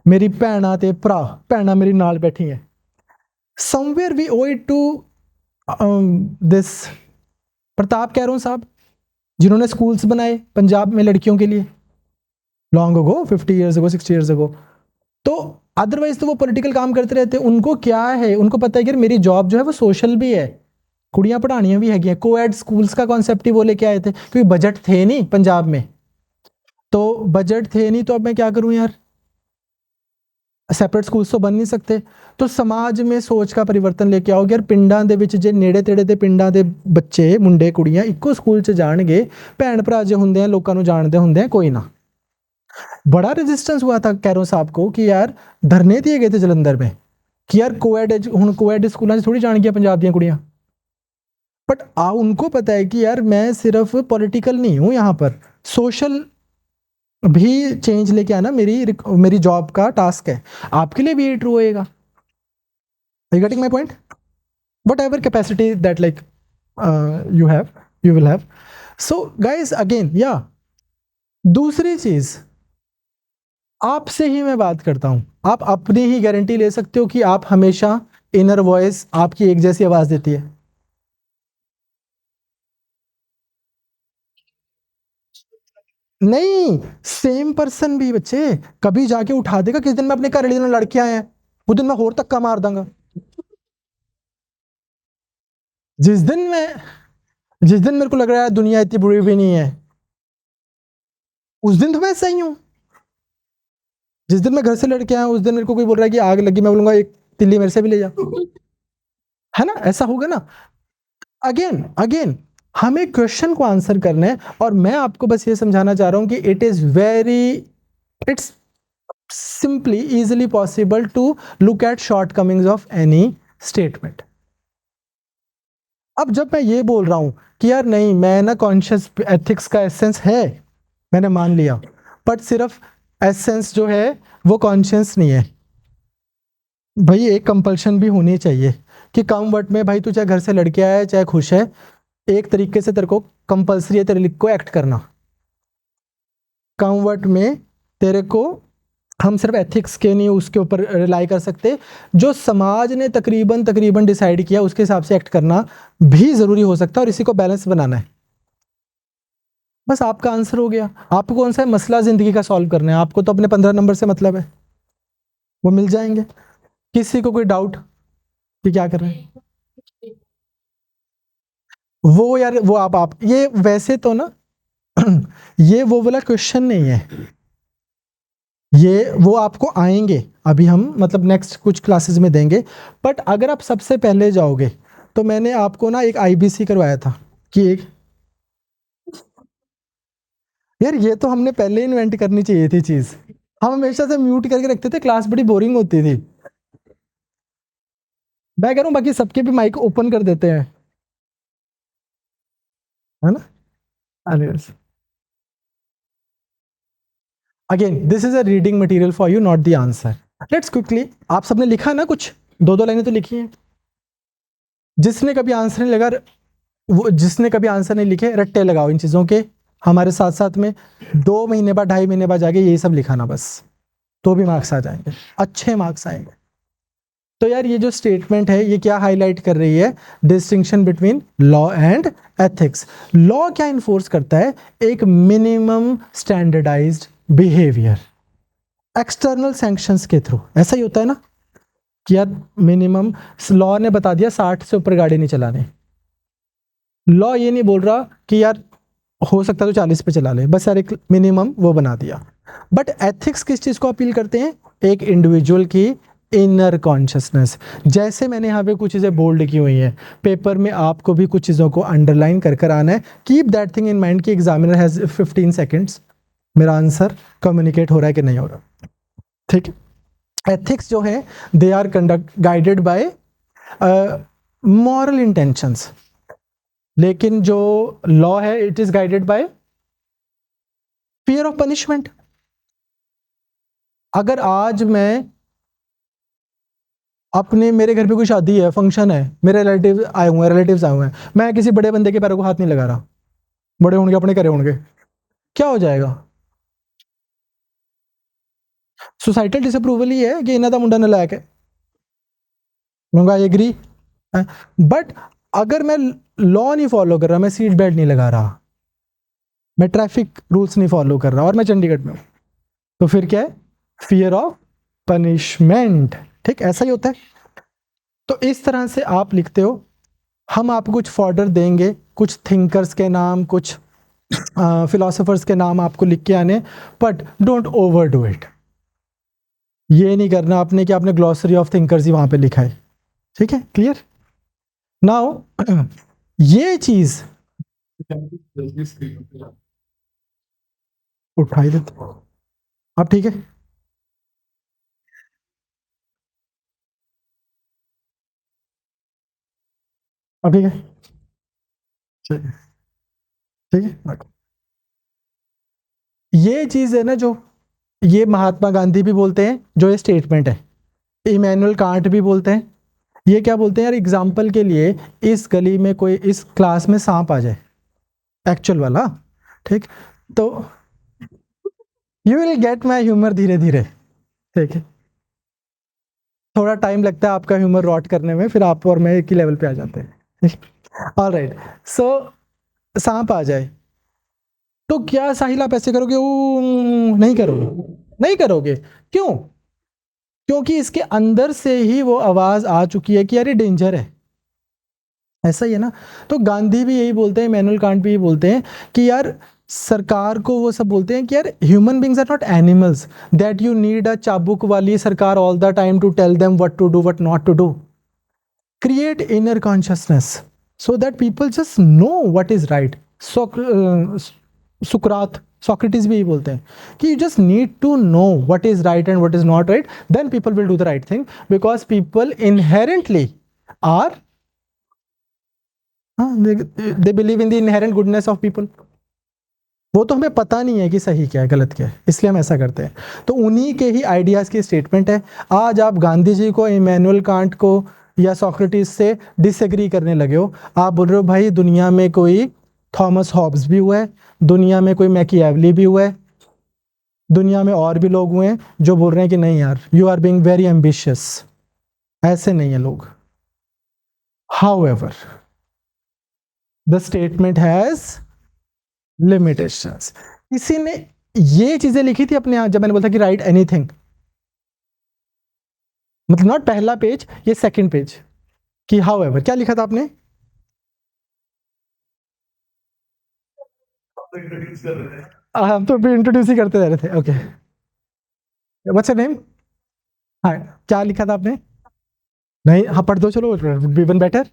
मेरी भैना ते भरा, भैना मेरी नाल बैठी हैं, somewhere we owe it to this Pratap Kairon sahab जिन्होंने स्कूल्स बनाए पंजाब में लड़कियों के लिए long ago, 50 years ago, 60 years ago. तो अदरवाइज तो वो पॉलिटिकल काम करते रहते, उनको क्या है, उनको पता है कि मेरी जॉब जो है वो सोशल भी है, कुड़ियां पढ़ानियां भी है। कोएड स्कूल्स का कॉन्सेप्ट ही वो लेके आए थे क्योंकि बजट थे नहीं पंजाब में, तो बजट थे नहीं, तो अब मैं क्या करूं यार, सैपरेट स्कूल्स तो बन नहीं सकते। तो समाज में सोच का परिवर्तन लेके आओगे यार, पिंडां दे विच जे नेड़े तेड़े दे पिंडां दे बच्चे मुंडे कुड़ियां इक्को स्कूल च जाणगे, भैन भरा जे हुंदे हैं, लोकां नूं जाणदे हुंदे हैं, कोई ना। बड़ा रेजिस्टेंस हुआ था कैरो साहब को कि यार धरने दिए गए थे जलंधर में कि यार कोएड स्कूलों से थोड़ी जान गया पंजाब दी कुड़ियां। बट उनको पता है कि यार मैं सिर्फ पॉलिटिकल नहीं हूं, यहाँ पर सोशल भी चेंज लेके आना मेरी जॉब का टास्क है। आपके लिए भी ये ट्रू होएगा। Are you getting my point? Whatever capacity that like you will have. So guys, again, yeah. दूसरी चीज, आपसे ही मैं बात करता हूं, आप अपनी ही गारंटी ले सकते हो कि आप हमेशा इनर वॉइस आपकी एक जैसी आवाज देती है? नहीं, सेम पर्सन भी बच्चे कभी जाके उठा देगा, किस दिन मैं अपने घर वाले लड़के आए हैं वो दिन मैं होर धक्का मार दूंगा। जिस दिन मेरे को लग रहा है दुनिया इतनी बुरी भी नहीं है, उस दिन तो मैं सही हूं। जिस दिन मैं घर से लड़के आया उस दिन मेरे को कोई बोल रहा है कि आग लगी, मैं बोलूंगा एक तिल्ली मेरे से भी ले जा, है ना? ऐसा होगा ना। अगेन अगेन हमें क्वेश्चन को आंसर करना है, और मैं आपको बस ये समझाना चाह रहा हूं कि it's simply easily possible to look at shortcomings of any statement. अब जब मैं ये बोल रहा हूं कि यार नहीं, मैं ना कॉन्शियस एथिक्स का एसेंस है, मैंने मान लिया, बट सिर्फ एसेंस जो है वो कॉन्शियस नहीं है, भाई एक कंपल्शन भी होनी चाहिए कि कम वर्ड में, भाई तू चाहे घर से लड़के आया है चाहे खुश है, एक तरीके से तेरे को कंपल्सरी है तेरे को एक्ट करना। कम वर्ड में तेरे को, हम सिर्फ एथिक्स के नहीं उसके ऊपर रिलाई कर सकते, जो समाज ने तकरीबन डिसाइड किया उसके हिसाब से एक्ट करना भी जरूरी हो सकता है, और इसी को बैलेंस बनाना है। बस आपका आंसर हो गया। आपको कौन सा मसला जिंदगी का सॉल्व करना है, आपको तो अपने 15 नंबर से मतलब है, वो मिल जाएंगे। किसी को कोई डाउट कि क्या कर रहे हैं वो, यार वो आप ये वैसे तो ना ये वो वाला क्वेश्चन नहीं है, ये वो आपको आएंगे अभी, हम मतलब नेक्स्ट कुछ क्लासेस में देंगे। बट अगर आप सबसे पहले जाओगे तो मैंने आपको ना एक आईबीसी करवाया था कि एक, यार ये तो हमने पहले इन्वेंट करनी चाहिए थी चीज, हम हमेशा से म्यूट करके रखते थे, क्लास बड़ी बोरिंग होती थी। मैं कह रहा हूँ बाकी सबके भी माइक ओपन कर देते हैं, है ना। Again this is a reading material for you, not the answer. Let's quickly, आप सबने लिखा है ना, कुछ दो लाइनें तो लिखी हैं। जिसने कभी आंसर नहीं लगा, वो जिसने कभी आंसर नहीं लिखे, रट्टे लगाओ इन चीज़ों के हमारे साथ साथ में, 2 महीने बाद 2.5 महीने बाद जाके यही सब लिखाना बस, तो भी मार्क्स आ जाएंगे, अच्छे मार्क्स आएंगे। तो यार ये जो स्टेटमेंट है ये क्या हाईलाइट कर रही है, distinction between law and ethics. Law क्या इन्फोर्स करता है, एक minimum standardised behaviour external sanctions के थ्रू, ऐसा ही होता है ना कि यार मिनिमम, लॉ ने बता दिया 60 से ऊपर गाड़ी नहीं चलाने, लॉ ये नहीं बोल रहा कि यार हो सकता है तो 40 पे चला ले, बस यार एक मिनिमम वो बना दिया। बट एथिक्स किस चीज को अपील करते हैं, एक इंडिविजुअल की इनर कॉन्शियसनेस। जैसे मैंने यहाँ पे कुछ चीज़ें बोल्ड की हुई हैं, पेपर में आपको भी कुछ चीज़ों को अंडरलाइन कर कर आना है। Keep that thing in mind कि एग्जामिनर हैज 15 सेकेंड्स, मेरा आंसर कम्युनिकेट हो रहा है कि नहीं हो रहा, ठीक है। एथिक्स जो है they are guided by moral intentions, लेकिन जो लॉ है it is guided by fear of punishment. अगर आज मैं अपने, मेरे घर पे कोई शादी है, फंक्शन है, मेरे रिलेटिव्स आए हुए हैं, मैं किसी बड़े बंदे के पैरों को हाथ नहीं लगा रहा, बड़े होंगे अपने करे होंगे, क्या हो जाएगा, सोसाइटल डिसअप्रूवल ही है कि इन्हें तो मुंडा नलायक है, आई एग्री। बट अगर मैं लॉ नहीं फॉलो कर रहा, मैं सीट बेल्ट नहीं लगा रहा, मैं ट्रैफिक रूल्स नहीं फॉलो कर रहा, और मैं चंडीगढ़ में हूँ, तो फिर क्या है, फियर ऑफ पनिशमेंट, ठीक, ऐसा ही होता है। तो इस तरह से आप लिखते हो, हम आपको कुछ फॉर्डर देंगे, कुछ थिंकर्स के नाम, कुछ फिलोसोफर्स के नाम आपको लिख के आने, but don't over do it. ये नहीं करना आपने कि आपने ग्लॉसरी ऑफ थिंकर्स ही वहां पे लिखा है, ठीक है, क्लियर। नाउ ये चीज उठाई देते आप, ठीक है। अब ठीक है, ठीक है। ये चीज है ना, जो ये महात्मा गांधी भी बोलते हैं, जो ये स्टेटमेंट है, इमैनुअल कांट भी बोलते हैं। ये क्या बोलते हैं यार, एग्जाम्पल के लिए, इस गली में कोई, इस क्लास में सांप आ जाए, एक्चुअल वाला, ठीक, तो you will get my humour धीरे धीरे, ठीक है। थोड़ा टाइम लगता है आपका ह्यूमर रॉट करने में, फिर आप और मैं एक ही लेवल पे आ जाते हैं, ऑलराइट। सो सांप आ जाए तो क्या साहिल आप ऐसे करोगे, नहीं करोगे, नहीं करोगे, क्यों, क्योंकि इसके अंदर से ही वो आवाज आ चुकी है कि यार ये डेंजर है, ऐसा ही है ना। तो गांधी भी यही बोलते हैं, इमैनुअल कांट भी यही बोलते हैं कि यार सरकार को वो सब बोलते हैं कि यार human beings are not animals that you need a चाबुक वाली सरकार all the time to tell them what to do what not to do. Create inner consciousness, so that people just know what is right. Sukrat, Socrates भी यही बोलते हैं कि you just need to know what is right and what is not right, then people will do the right thing, because people inherently are they believe in the inherent goodness of people. वो तो हमें पता नहीं है कि सही क्या है गलत क्या है, इसलिए हम ऐसा करते हैं. तो उन्हीं के ही आइडियाज की स्टेटमेंट है. आज आप गांधी जी को, इमैनुअल कांट को या सोक्रेटिस से डिसएग्री करने लगे हो. आप बोल रहे हो भाई दुनिया में कोई थॉमस हॉब्स भी हुआ है, दुनिया में कोई मैकियावेली भी हुआ है, दुनिया में और भी लोग हुए हैं जो बोल रहे हैं कि नहीं यार, you are being very ambitious. ऐसे नहीं है लोग. However the statement has limitations. किसी ने ये चीजें लिखी थी अपने यहाँ जब मैंने बोला था कि राइट एनीथिंग, मतलब नॉट पहला पेज, ये सेकंड पेज, कि हाउएवर क्या लिखा था आपने? हम तो इंट्रोड्यूस ही करते जा रहे थे. Okay, what's your name? हाँ, क्या लिखा था आपने? नहीं, हाँ पढ़ दो, चलो, इवन बेटर.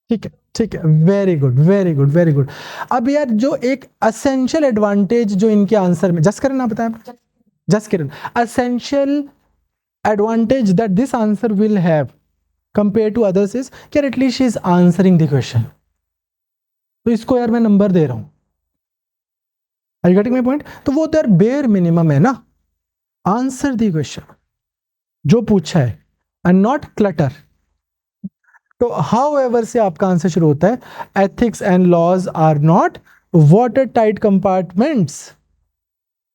ठीक है, ठीक है, very good, very good, very good. अब यार जो एक असेंशियल एडवांटेज जो इनके आंसर में, जस्ट किरण ना बताएं, just Kiran, essential advantage that this answer will have compare to others is कि at least she is answering the question. तो इसको यार मैं नंबर दे रहा हूं. Are you getting my point? तो वो तो यार बेयर मिनिमम है ना, आंसर द क्वेश्चन जो पूछा है एंड नॉट क्लटर. तो हाउएवर से आपका आंसर शुरू होता है. Ethics and laws are not watertight compartments.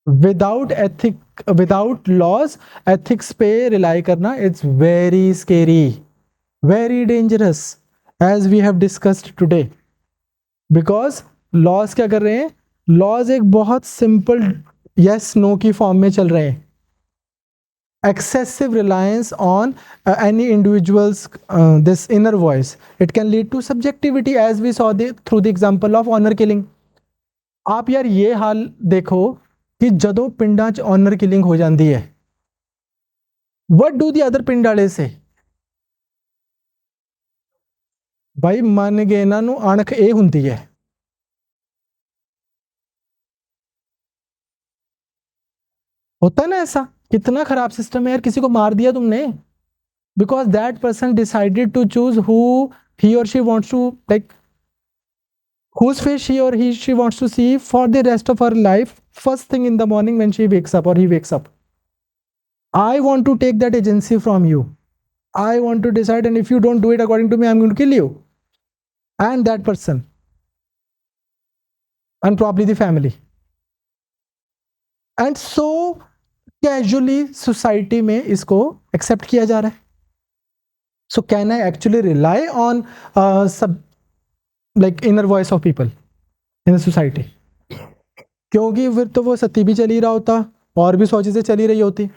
Without ethic, without laws ethics पे रिलाई करना it's very scary, very dangerous, as we have discussed today. Because laws क्या कर रहे हैं? लॉज एक बहुत सिंपल यस नो की फॉर्म में चल रहे हैं. Excessive reliance on any individual's this inner voice, it can lead to subjectivity, as we saw through the example of honor killing. आप यार ये हाल देखो कि ਜਦੋਂ ਪਿੰਡਾਂ 'ਚ honor killing ਹੋ ਜਾਂਦੀ ਹੈ, what do the other ਪਿੰਡ ਵਾਲੇ say? भाई ਮੰਨ ਗਏ ਇਹਨਾਂ ਨੂੰ ਅਣਖ ਇਹ ਹੁੰਦੀ ਹੈ. होता है ना ऐसा? कितना खराब सिस्टम है यार, किसी को मार दिया तुमने because that person decided to choose who he or she wants to, like whose face she wants to see for the rest of her life, first thing in the morning when she wakes up or he wakes up. I want to take that agency from you. I want to decide, and if you don't do it according to me, I'm going to kill you and that person and probably the family. And so casually society में इसको accept किया जा रहा है. So can I actually rely on like inner voice of people in the society? क्योंकि फिर तो वो सती भी चल ही रहा होता और भी 100 चीजें चली रही होती.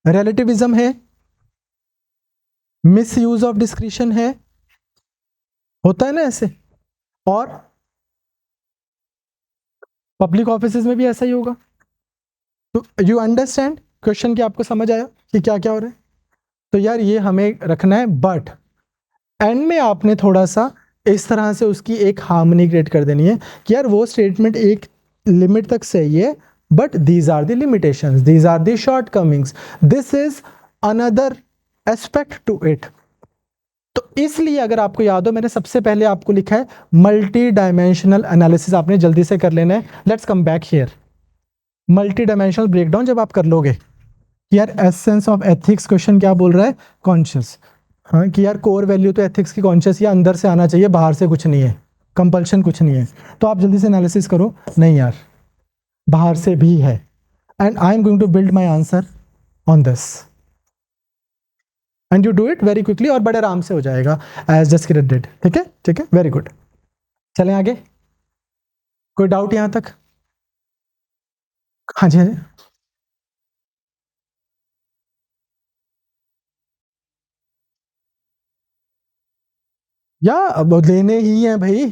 रिलेटिविज्म है, मिस यूज ऑफ डिस्क्रिशन है, होता है ना ऐसे. और पब्लिक ऑफिसेज में भी ऐसा ही होगा. तो यू अंडरस्टैंड क्वेश्चन की, आपको समझ आया कि क्या क्या हो रहा है? तो यार ये हमें रखना है, बट एंड में आपने थोड़ा सा इस तरह से उसकी एक हार्मनी क्रिएट कर देनी है कि यार वो स्टेटमेंट एक लिमिट तक सही है, but these are the limitations, these are the shortcomings, this is another aspect to it. तो इसलिए अगर आपको याद हो, मैंने सबसे पहले आपको लिखा है मल्टी डायमेंशनल एनालिसिस, आपने जल्दी से कर लेना है. Let's come back here. Multi dimensional breakdown जब आप कर लोगे, यार एसेंस ऑफ एथिक्स क्वेश्चन क्या बोल रहा है? कॉन्शियस. हाँ, कि यार कोर वैल्यू तो एथिक्स की कॉन्शियस या अंदर से आना चाहिए, बाहर से कुछ नहीं है, कंपल्शन कुछ नहीं है. तो आप जल्दी से एनालिसिस करो, नहीं यार बाहर से भी है. And I am going to build my answer on this, and you do it very quickly और बड़े आराम से हो जाएगा, एज जस्ट किरण डिड. ठीक है, ठीक है, वेरी गुड. चलें आगे. कोई डाउट यहाँ तक? हाँ जी, हाँ जी. या अब देने ही है भाई,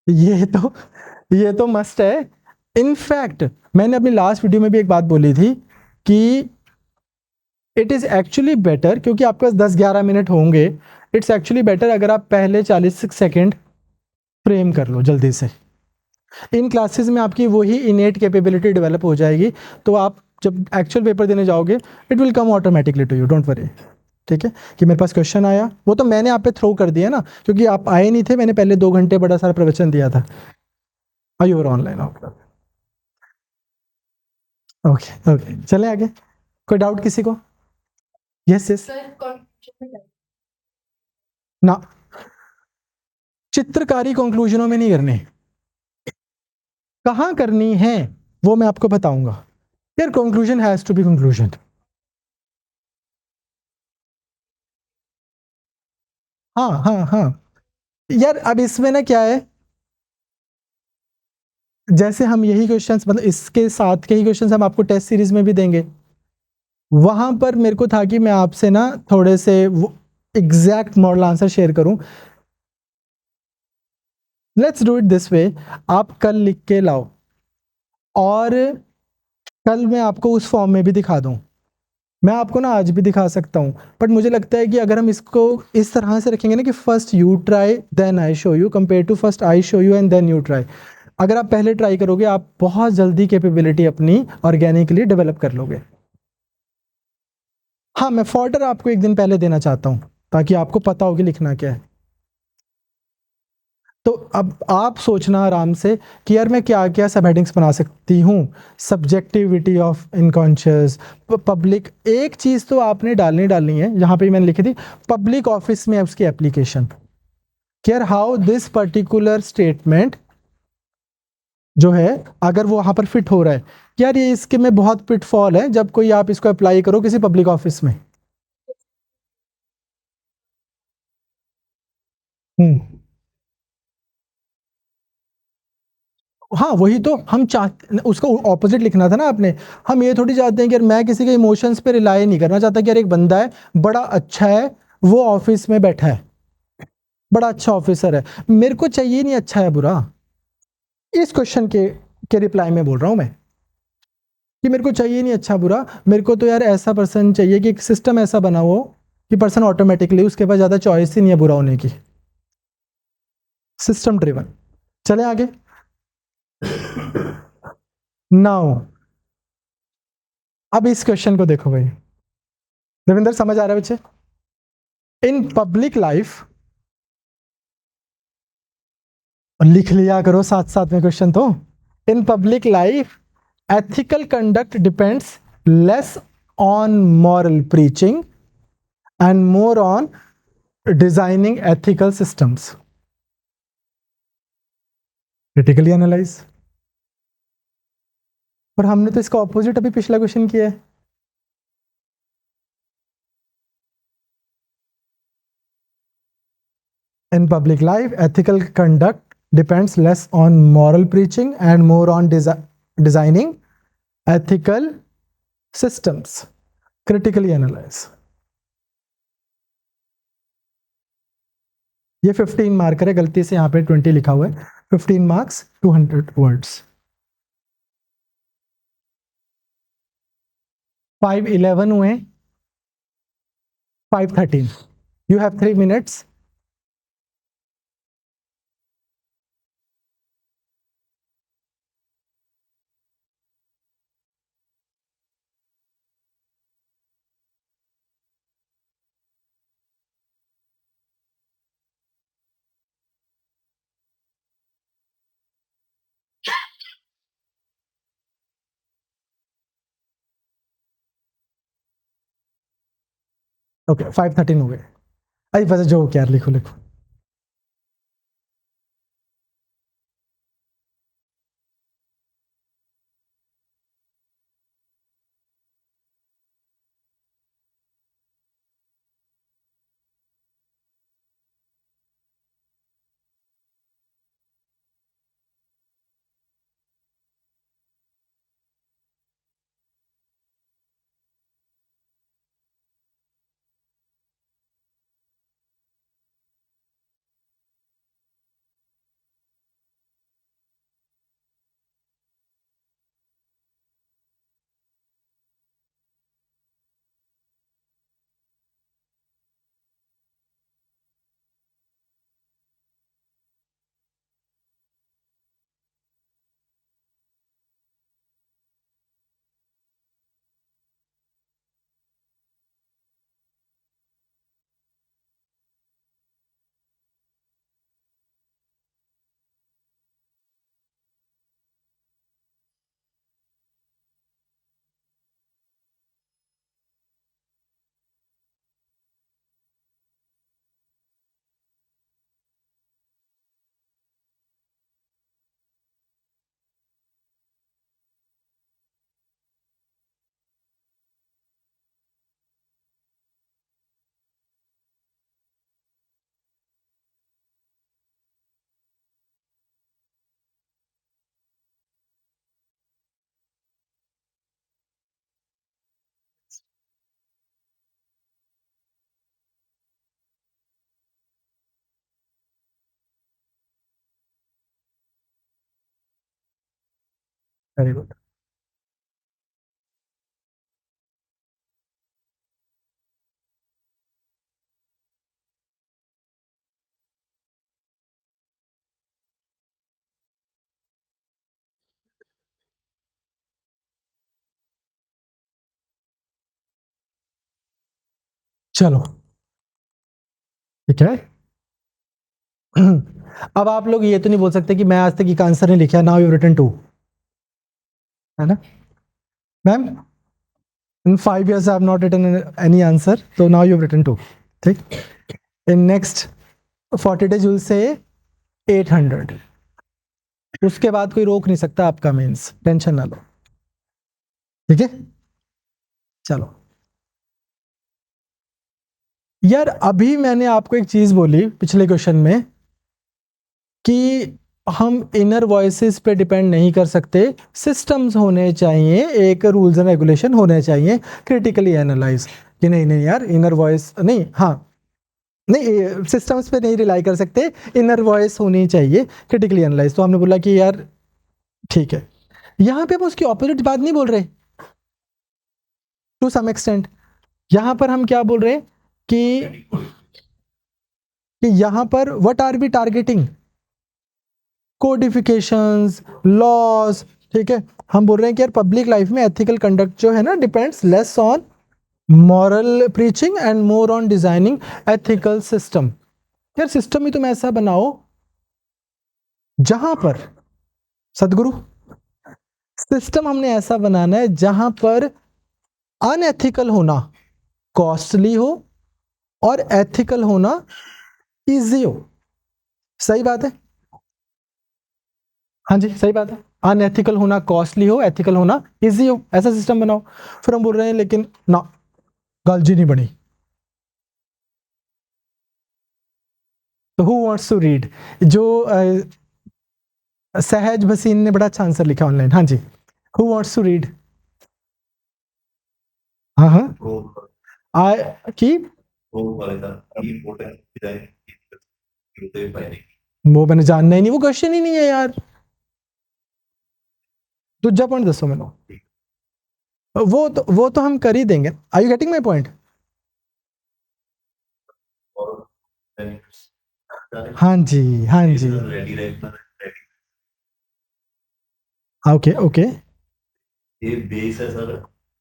ये तो मस्ट है। इनफैक्ट मैंने अपनी लास्ट वीडियो में भी एक बात बोली थी कि इट इज़ एक्चुअली बेटर, क्योंकि आपके पास 10-11 मिनट होंगे, इट्स एक्चुअली बेटर अगर आप पहले 40 सेकेंड फ्रेम कर लो जल्दी से। इन क्लासेस में आपकी वही इनेट कैपेबिलिटी डेवलप हो जाएगी, तो आप जब एक्चुअल पेपर देने जाओगे it will come automatically to you, don't worry. ठीक है, कि मेरे पास क्वेश्चन आया, वो तो मैंने आप पे थ्रो कर दिया ना, क्योंकि आप आए नहीं थे, मैंने पहले 2 घंटे बड़ा सारा प्रवचन दिया था। आई ओवर ऑनलाइन, ओके ओके, चले आगे। कोई डाउट किसी को? Yes yes. Sir, conclusion में ना, चित्रकारी कंक्लूजनों में नहीं करनी, कहाँ करनी है वो मैं आपको बताऊंगा। यार conclusion has to be conclusion. हाँ हाँ हाँ। यार अब इसमें ना क्या है, जैसे हम यही क्वेश्चंस, मतलब इसके साथ के ही क्वेश्चंस हम आपको टेस्ट सीरीज में भी देंगे, वहां पर मेरे को था कि मैं आपसे ना थोड़े से एग्जैक्ट मॉडल आंसर शेयर करूं। Let's do it this way, आप कल लिख के लाओ, और कल मैं आपको उस फॉर्म में भी दिखा दूं। मैं आपको ना आज भी दिखा सकता हूं, बट मुझे लगता है कि अगर हम इसको इस तरह से रखेंगे ना कि first you try then I show you, compare to first I show you and then you try, अगर आप पहले ट्राई करोगे आप बहुत जल्दी कैपेबिलिटी अपनी ऑर्गेनिकली डेवलप कर लोगे। हाँ, मैं फॉर्डर आपको एक दिन पहले देना चाहता हूँ, ताकि आपको पता हो कि लिखना क्या है। तो अब आप सोचना आराम से कि यार मैं क्या क्या सब हेडिंग्स बना सकती हूँ। सब्जेक्टिविटी ऑफ इनकॉन्शियस, पब्लिक, एक चीज़ तो आपने डालनी है, यहाँ पे मैंने लिखी थी, पब्लिक ऑफिस में उसकी application, care how this particular statement जो है, अगर वो वहाँ पर फिट हो रहा है। यार ये इसके में बहुत पिटफॉल है जब कोई आप इसको अप्लाई करो किसी पब्लिक ऑफिस में। हम्म, हाँ वही तो हम चाहते, उसको ऑपोजिट लिखना था ना आपने। हम ये थोड़ी चाहते हैं कि यार मैं किसी के इमोशंस पे रिलाई नहीं करना चाहता कि यार एक बंदा है, बड़ा अच्छा है, वो ऑफिस में बैठा है, बड़ा अच्छा ऑफिसर है, मेरे को चाहिए नहीं अच्छा है बुरा। इस क्वेश्चन के रिप्लाई में बोल रहा हूं मैं, कि मेरे को चाहिए नहीं अच्छा बुरा, मेरे को तो यार ऐसा पर्सन चाहिए कि एक सिस्टम ऐसा बना हो कि पर्सन ऑटोमेटिकली, उसके पास ज्यादा चॉइस ही नहीं है बुरा होने की, सिस्टम ड्रिवन। चले आगे। नाउ अब इस क्वेश्चन को देखो भाई, देवेंद्र समझ आ रहा है बच्चे? इन पब्लिक लाइफ, लिख लिया करो साथ साथ में क्वेश्चन तो, in public life ethical conduct depends less on moral preaching and more on designing ethical systems. Critically analyze। और हमने तो इसका ऑपोजिट अभी पिछला क्वेश्चन किया है। In public life, ethical conduct depends less on moral preaching and more on designing ethical systems. Critically analyze। ये 15 marker है, गलती से यहाँ पे 20 लिखा हुआ है। 15 मार्क्स, 200 वर्ड्स। 5:11 हुए, 5:13। You have 3 minutes। ओके 5:13 हो गए। अरे बस जो हो क्या, लिखो लिखो। Very good. चलो ठीक है। अब आप लोग ये तो नहीं बोल सकते कि मैं आज तक एक आंसर नहीं लिखा, नाउ यू रिटन 2, है ना ma'am? In 5 years I have not written any answer, so now you have written 2, ठीक। in next 40 days you will say 800, उसके बाद कोई रोक नहीं सकता आपका मीन्स, टेंशन ना लो, ठीक है। चलो यार, अभी मैंने आपको एक चीज बोली पिछले क्वेश्चन में कि हम इनर वॉइसेस पे डिपेंड नहीं कर सकते, सिस्टम्स होने चाहिए, एक रूल्स एंड रेगुलेशन होने चाहिए, क्रिटिकली एनालाइज। कि नहीं नहीं यार, इनर वॉइस नहीं, हाँ नहीं, सिस्टम्स पे नहीं रिलाई कर सकते, इनर वॉइस होनी चाहिए, क्रिटिकली एनालाइज। तो हमने बोला कि यार ठीक है, यहाँ पे हम उसकी ऑपोजिट बात नहीं बोल रहे टू सम एक्सटेंट। यहाँ पर हम क्या बोल रहे हैं कि यहाँ पर what are we targeting, codifications, laws, ठीक है। हम बोल रहे हैं कि यार पब्लिक लाइफ में एथिकल कंडक्ट जो है ना depends less on moral preaching and more on designing ethical system. यार सिस्टम ही तुम ऐसा बनाओ जहां पर, सदगुरु, सिस्टम हमने ऐसा बनाना है जहां पर अनएथिकल होना कॉस्टली हो और एथिकल होना इजी हो। सही बात है, हाँ जी सही बात है। अनएथिकल होना कॉस्टली हो, एथिकल होना इजी हो, ऐसा सिस्टम बनाओ। फिर हम बोल रहे हैं लेकिन ना, गल जी नहीं बनी। तो हु वांट्स टू रीड? जो सहज भसीन ने बड़ा अच्छा आंसर लिखा ऑनलाइन, हाँ जी, हु वांट्स टू रीड? हाँ हाँ, की वो मैंने जानना ही नहीं, वो क्वेश्चन ही नहीं है यार। दूजा पॉइंट दसो मैंने, वो तो हम कर ही देंगे। Are you getting my point? हाँ जी हाँ जी, ओके ओके, ये बेस है sir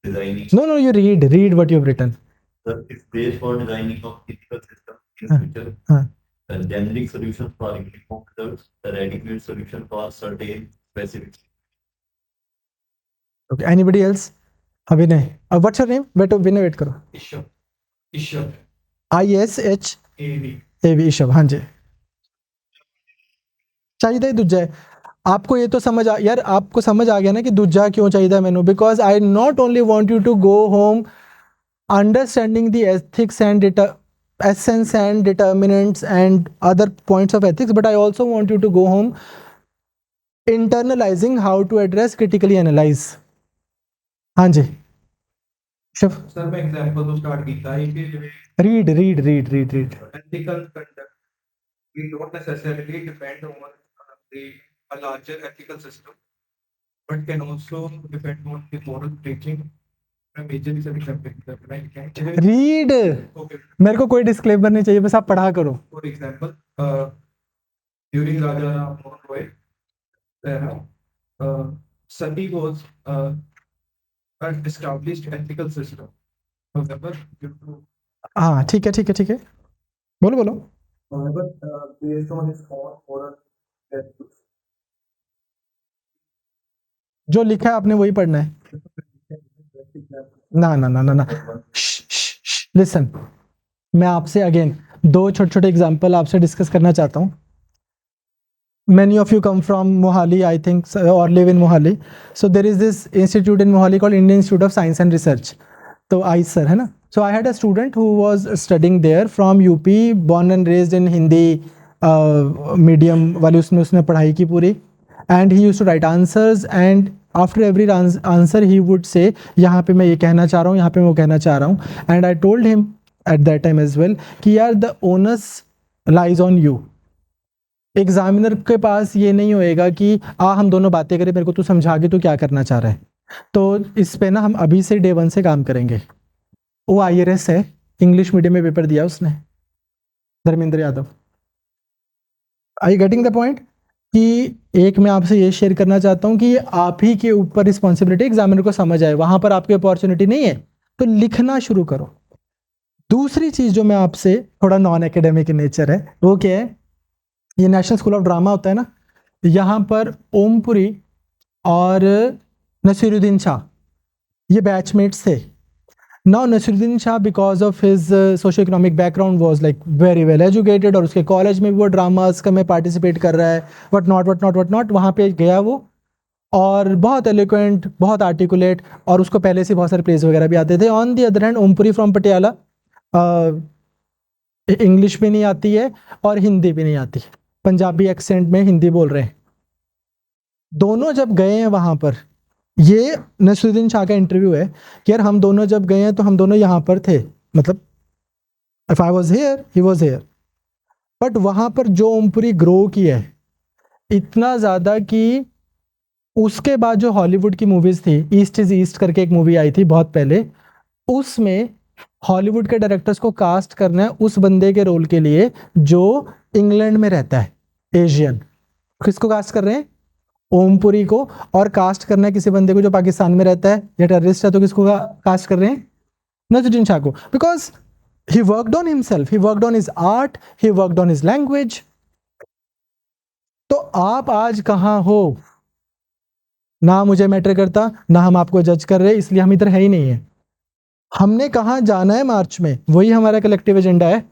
designing. No no, you read what you have written. Sir, it's based for designing of ethical system in future. The generic solution for uniform results, the ready-made solution for certain specific. Okay, anybody else? अभिनय, what's your name? Wait, अभिनय wait करो। ईश्वर, ईश्वर, ISHAV, ईशव, हाँ जी। चाहिए दूजा है आपको, ये तो समझ आ यार, आपको समझ आ गया ना कि दूजा क्यों चाहिए मैनू? Because I not only want you to go home understanding the ethics and essence and determinants and other points of ethics, but I also want you to go home internalizing how to address critically analyze। हाँ जी Shiv, sir मैं example तो start कीता है कि जिਵੇਂ read ethical conduct we don't necessarily depend on a larger ethical system but can also depend on the moral teaching। मैं majorly सभी example right read, okay. मेरे को कोई डिस्क्लेमर नहीं चाहिए, बस आप पढ़ा करो। For example during Raja Ram Mohan Roy Sati was an established ethical system. However, due to हाँ ठीक है, बोलो बोलो। however, based on his own moral values, जो लिखा है आपने वही पढ़ना है। ना, लिसन, मैं आपसे अगेन दो छोटे छोटे एग्जांपल आपसे डिस्कस करना चाहता हूँ। Many of you come from Mohali, I think, or live in Mohali. So there is this institute in Mohali called Indian Institute of Science and Research. तो ISER है ना? So I had a student who was studying there from UP, born and raised in Hindi medium वाली, उसने पढ़ाई की पूरी, and he used to write answers, and after every answer he would say यहाँ पे मैं ये कहना चाह रहा हूँ, यहाँ पे मैं वो कहना चाह रहा हूँ, and I told him at that time as well कि यार the onus lies on you, examiner के पास ये नहीं होएगा कि हम दोनों बातें करें, मेरे को तू समझा के तू क्या करना चाह रहा है। तो इस पे ना हम अभी से डे 1 से काम करेंगे। वो IRS है, इंग्लिश मीडियम में पेपर दिया उसने, Dharmendra Yadav. I getting the point? कि एक मैं आपसे ये शेयर करना चाहता हूँ कि ये आप ही के ऊपर रिस्पॉन्सिबिलिटी, एग्जामिनर को समझ आए, वहां पर आपकी अपॉर्चुनिटी नहीं है तो लिखना शुरू करो। दूसरी चीज जो मैं आपसे, थोड़ा नॉन एकेडमिक नेचर है, वो क्या है, ये नेशनल स्कूल ऑफ ड्रामा होता है ना, यहाँ पर ओमपुरी और नसीरुद्दीन शाह ये बैचमेट्स थे। Now Naseeruddin Shah because of his socio economic background was like very well educated, और उसके कॉलेज में भी वो ड्रामास का में पार्टिसिपेट कर रहा है, वट नॉट वहाँ पे गया वो, और बहुत एलिक्वेंट, बहुत आर्टिकुलेट, और उसको पहले से बहुत सारे प्लेस वगैरह भी आते थे। On the other hand Om Puri from Patiala, English भी नहीं आती है और हिंदी भी नहीं आती, पंजाबी एक्सेंट में हिंदी बोल रहे हैं। दोनों जब गए हैं वहाँ पर, ये नसीरुद्दीन शाह का इंटरव्यू है कि यार हम दोनों जब गए हैं तो हम दोनों यहाँ पर थे, मतलब if I was here he was here, but वहाँ पर जो ओमपुरी ग्रो किया है इतना ज़्यादा कि उसके बाद जो हॉलीवुड की मूवीज़ थी, ईस्ट इज़ ईस्ट करके एक मूवी आई थी बहुत पहले, उसमें हॉलीवुड के डायरेक्टर्स को कास्ट करना है उस बंदे के रोल के लिए जो इंग्लैंड में रहता है, एशियन। किसको कास्ट कर रहे हैं? ओमपुरी को। और कास्ट करना है किसी बंदे को जो पाकिस्तान में रहता है या टेररिस्ट है, तो किसको कास्ट कर रहे हैं? नसीरुद्दीन शाह को, because he worked on himself, he worked on his art, he worked on his language. तो आप आज कहाँ हो ना मुझे मैटर करता, ना हम आपको जज कर रहे, इसलिए हम इधर है ही नहीं है। हमने कहाँ जाना है मार्च में, वही हमारा कलेक्टिव एजेंडा है,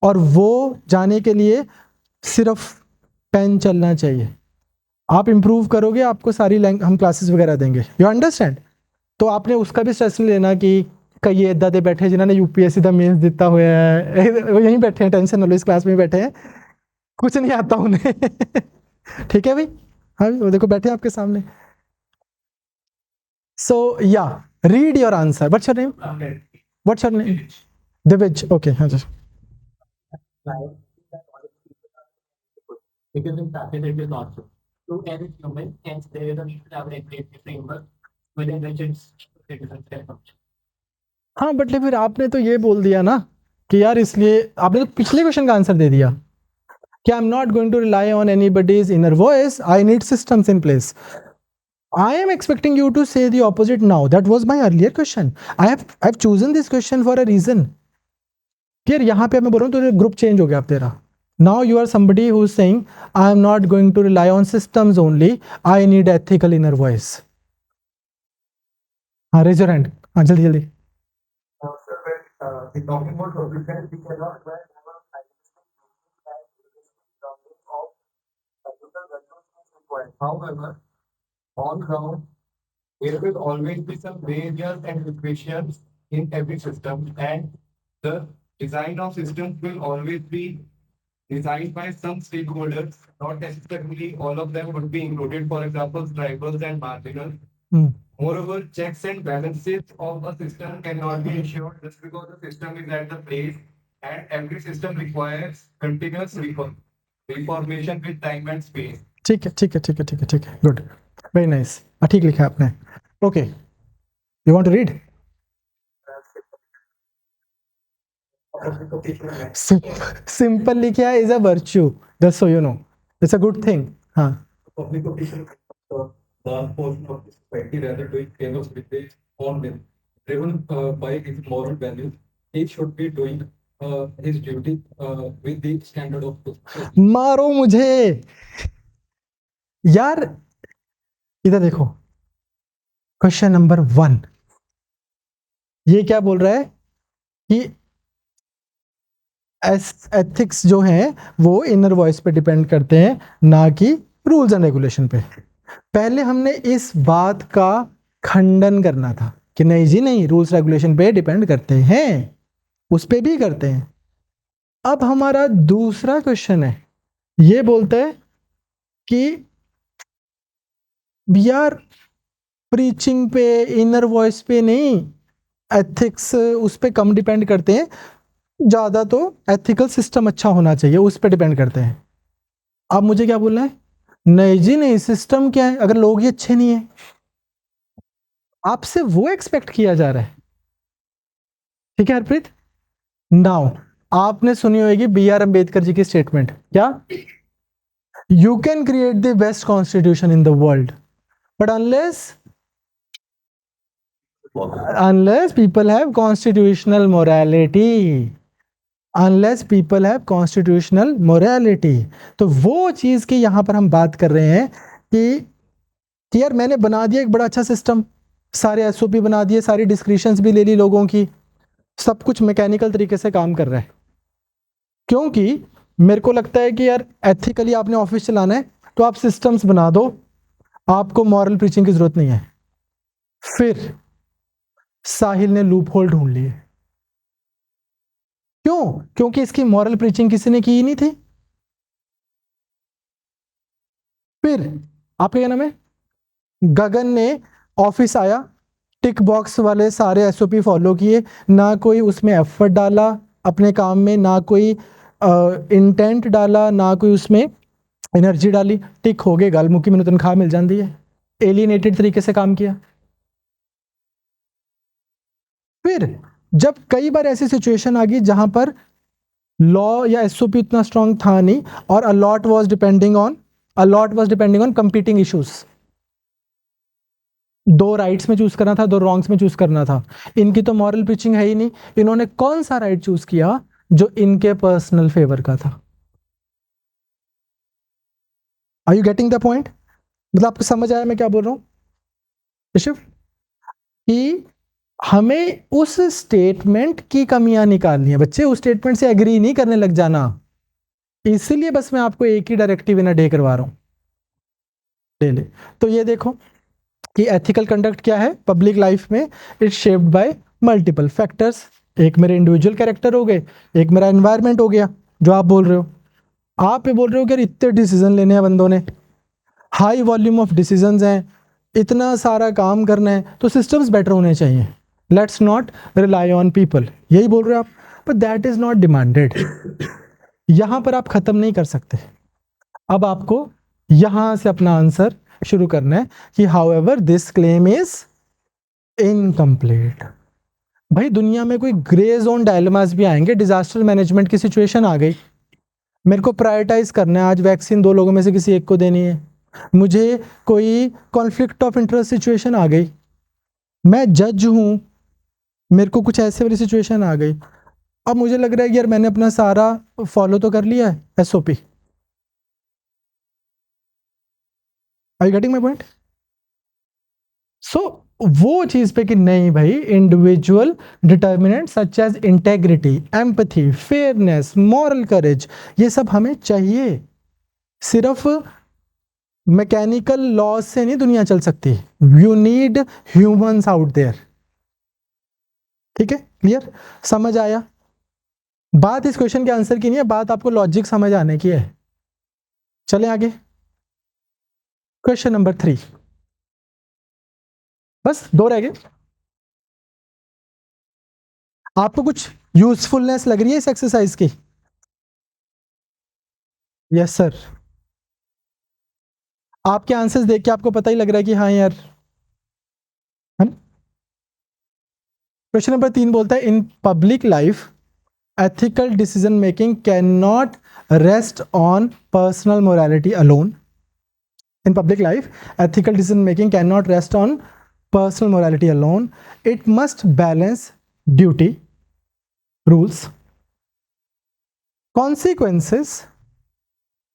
और वो जाने के लिए सिर्फ पेन चलना चाहिए। आप इंप्रूव करोगे, आपको सारी हम क्लासेस वगैरह देंगे, यू अंडरस्टैंड? तो आपने उसका भी स्ट्रेस नहीं लेना कि कई इदा दे बैठे जिन्होंने UPSC का मेंस दिता हुआ है, वो यहीं बैठे हैं, टेंशन ना लो, इस क्लास में बैठे हैं, कुछ नहीं आता उन्हें। ठीक है भाई? हाँ, वो देखो बैठे हैं आपके सामने। सो या read your answer. What's your name? What's your name? Divij. Okay, हाँ जी। Because in practice it is not so. To any human, hence there is a need to have a regulatory framework within which its citizens can function. हाँ, but फिर आपने तो ये बोल दिया ना कि यार, इसलिए आपने तो पिछले क्वेश्चन का आंसर दे दिया कि I am not going to rely on anybody's inner voice, I need systems in place. I am expecting you to say the opposite now. That was my earlier question. I've chosen this question for a reason. यार यहाँ पे मैं बोल रहा हूँ तो group change हो गया अब तेरा। Now you are somebody who is saying I am not going to rely on systems only. I need ethical inner voice. हाँ, raise your hand. हाँ, जल्दी जल्दी। Sir, when talking about solution, we cannot have a However, on ground, there will always be some barriers and equations in every system, and the design of systems will always be designed by some stakeholders. Not necessarily all of them would be included. For example, tribals and marginal. Moreover, checks and balances of a system cannot be ensured just because the system is at the place, and every system requires continuous reformation with time and space. ठीक है, ठीक है, ठीक है, ठीक है, ठीक है, गुड, वेरी नाइस। ठीक लिखा है आपने। Okay, you want to read? Simple लिखा है, is a virtue, just so you know, it's a good thing. हाँ, Public official, the portion of the society rather doing favors with his own will, driven by his moral values, he should be doing his duty with the standard of मारो मुझे यार। इधर देखो, question number 1 ये क्या बोल रहा है कि एथिक्स जो हैं वो इनर वॉइस पे डिपेंड करते हैं, ना कि रूल्स एंड रेगुलेशन पे। पहले हमने इस बात का खंडन करना था कि नहीं जी नहीं, रूल्स रेगुलेशन पे डिपेंड करते हैं, उस पे भी करते हैं। अब हमारा दूसरा क्वेश्चन है, ये बोलता है कि यार प्रीचिंग पे, इनर वॉइस पे नहीं, एथिक्स उस पे कम डिपेंड करते हैं, ज़्यादा तो एथिकल सिस्टम अच्छा होना चाहिए, उस पे डिपेंड करते हैं। अब मुझे क्या बोलना है? नहीं जी नहीं, सिस्टम क्या है अगर लोग ही अच्छे नहीं है? आपसे वो एक्सपेक्ट किया जा रहा है, ठीक है हरप्रीत? नाउ आपने सुनी होगी बी आर अम्बेडकर जी की स्टेटमेंट, क्या? You can create the best constitution in the world but unless people have constitutional morality, unless people have constitutional morality। तो वो चीज की यहां पर हम बात कर रहे हैं कि यार मैंने बना दिया एक बड़ा अच्छा सिस्टम, सारे एसओपी बना दिए, सारी डिस्क्रिप्शंस भी ले ली लोगों की, सब कुछ मैकेनिकल तरीके से काम कर रहा है, क्योंकि मेरे को लगता है कि यार एथिकली आपने ऑफिस चलाना है तो आप सिस्टम्स बना दो, आपको मॉरल प्रीचिंग की जरूरत नहीं है। फिर साहिल ने लूप होल ढूंढ लिए, क्यों? क्योंकि इसकी मॉरल प्रीचिंग किसी ने की ही नहीं थी। फिर आपका क्या नाम है, गगन ने ऑफिस आया, टिक बॉक्स वाले सारे एसओपी फॉलो किए, ना कोई उसमें एफर्ट डाला अपने काम में, ना कोई इंटेंट डाला, ना कोई उसमें एनर्जी डाली, टिक हो गए, गल मुकी, मैंने तनख्वाह मिल जाती है, एलिनेटेड तरीके से काम किया। फिर जब कई बार ऐसी सिचुएशन आ गई जहां पर लॉ या एसओपी इतना स्ट्रांग था नहीं और a lot was depending on competing issues, दो राइट्स में चूज करना था, दो रॉन्ग्स में चूज करना था, इनकी तो मॉरल पिचिंग है ही नहीं, इन्होंने कौन सा राइट चूज किया जो इनके पर्सनल फेवर का था। Are you getting the point? मतलब आपको समझ आया मैं क्या बोल रहा हूं ऋषभ? कि हमें उस स्टेटमेंट की कमियां निकालनी है, बच्चे उस स्टेटमेंट से एग्री नहीं करने लग जाना, इसलिए बस मैं आपको एक ही डायरेक्टिव इन डे करवा रहा हूं, ले ले। तो ये देखो कि एथिकल कंडक्ट क्या है पब्लिक लाइफ में, it's shaped by multiple factors, एक मेरे इंडिविजुअल कैरेक्टर हो गए, एक मेरा एनवायरनमेंट हो गया, जो आप बोल रहे हो। आप ये बोल रहे हो कि यार इतने डिसीजन लेने हैं बंदों ने, हाई वॉल्यूम ऑफ डिसीजंस हैं, इतना सारा काम करना है, तो सिस्टम्स बेटर होने चाहिए, let's not rely on people, यही बोल रहे हो आप, but that is not demanded. यहां पर आप खत्म नहीं कर सकते, अब आपको यहां से अपना आंसर शुरू करना है कि how ever this claim is incomplete. भाई दुनिया में कोई ग्रे जोन डायलेमास भी आएंगे, डिजास्टर मैनेजमेंट की सिचुएशन आ गई, मेरे को प्रायोरिटाइज करना है, आज वैक्सीन दो लोगों में से किसी एक को देनी है, मुझे कोई कॉन्फ्लिक्ट ऑफ इंटरेस्ट सिचुएशन आ गई, मैं जज हूं, मेरे को कुछ ऐसे वाली सिचुएशन आ गई, अब मुझे लग रहा है कि यार मैंने अपना सारा फॉलो तो कर लिया है SOP. Are you getting my point? So वो चीज पे कि नहीं भाई, individual determinant such as integrity, empathy, fairness, moral courage, ये सब हमें चाहिए। सिर्फ मैकेनिकल लॉज से नहीं दुनिया चल सकती, you need humans out there. ठीक है, क्लियर? समझ आया? बात इस क्वेश्चन के आंसर की नहीं है, बात आपको लॉजिक समझ आने की है। चले आगे, क्वेश्चन नंबर 3, बस दो रह गए। आपको कुछ यूजफुलनेस लग रही है इस एक्सरसाइज की? Yes sir. आपके आंसर्स देख के आपको पता ही लग रहा है कि हाँ यार, है ना? क्वेश्चन नंबर 3 बोलता है in public life ethical decision making cannot rest on personal morality alone. In public life, ethical decision making cannot rest on personal morality alone. It must balance duty, rules, consequences,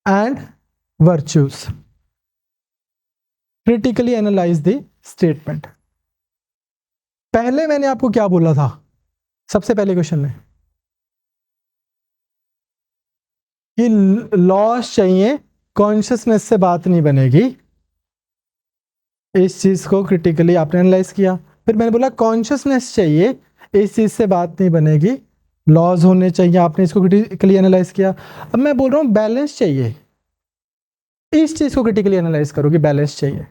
and virtues. Critically analyze the statement. पहले मैंने आपको क्या बोला था सबसे पहले question में, कि लॉस चाहिए, कॉन्शियसनेस से बात नहीं बनेगी। इस चीज को क्रिटिकली आपने एनालाइज किया, फिर मैंने बोला कॉन्शियसनेस चाहिए, इस चीज से बात नहीं बनेगी, लॉज होने चाहिए, आपने इसको क्रिटिकली एनालाइज किया। अब मैं बोल रहा हूँ बैलेंस चाहिए, इस चीज को क्रिटिकली एनालाइज करो कि बैलेंस चाहिए।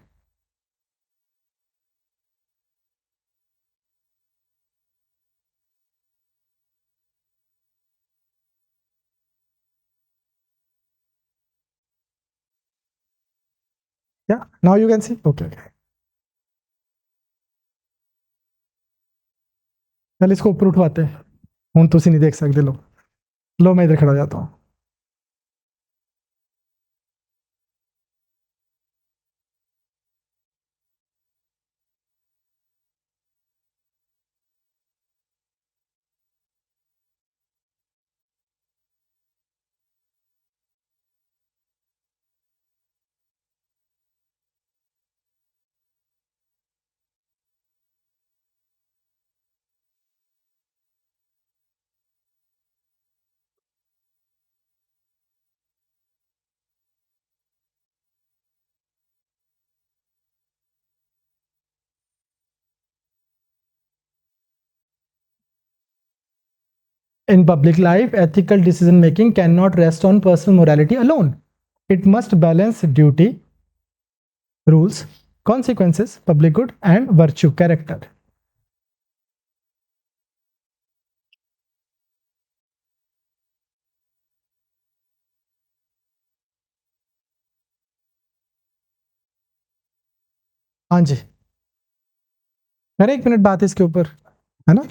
क्या now you can see okay चल इसको ऊपर उठवाते हैं हूँ तुसी नहीं देख सकते लो मैं इधर खड़ा हो जाता हूँ In public life, ethical decision making cannot rest on personal morality alone. It must balance duty, rules, consequences, public good, and virtue, character. हाँ जी, अरे 1 मिनट बात है इसके ऊपर, है ना?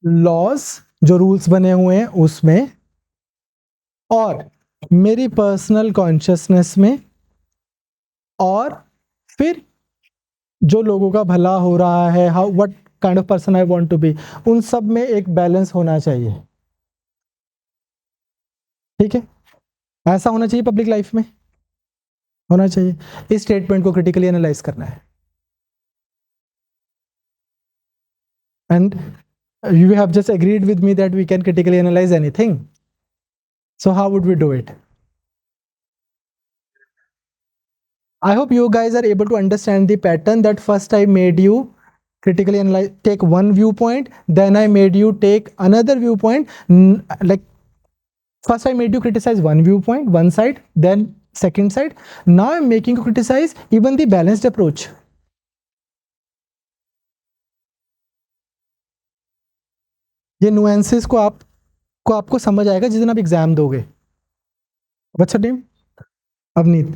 लॉज जो रूल्स बने हुए हैं उसमें और मेरी पर्सनल कॉन्शियसनेस में और फिर जो लोगों का भला हो रहा है, how what kind of person I want to be, उन सब में एक बैलेंस होना चाहिए। ठीक है, ऐसा होना चाहिए पब्लिक लाइफ में, होना चाहिए। इस स्टेटमेंट को क्रिटिकली एनालाइज करना है and you have just agreed with me that we can critically analyze anything. So how would we do it? I hope you guys are able to understand the pattern that first I made you critically analyze, take one viewpoint, then I made you take another viewpoint. Like first I made you criticize one viewpoint, one side, then second side. Now I'm making you criticize even the balanced approach. ये nuances को आपको समझ आएगा जिस दिन आप exam दोगे। What's your name? Avneet.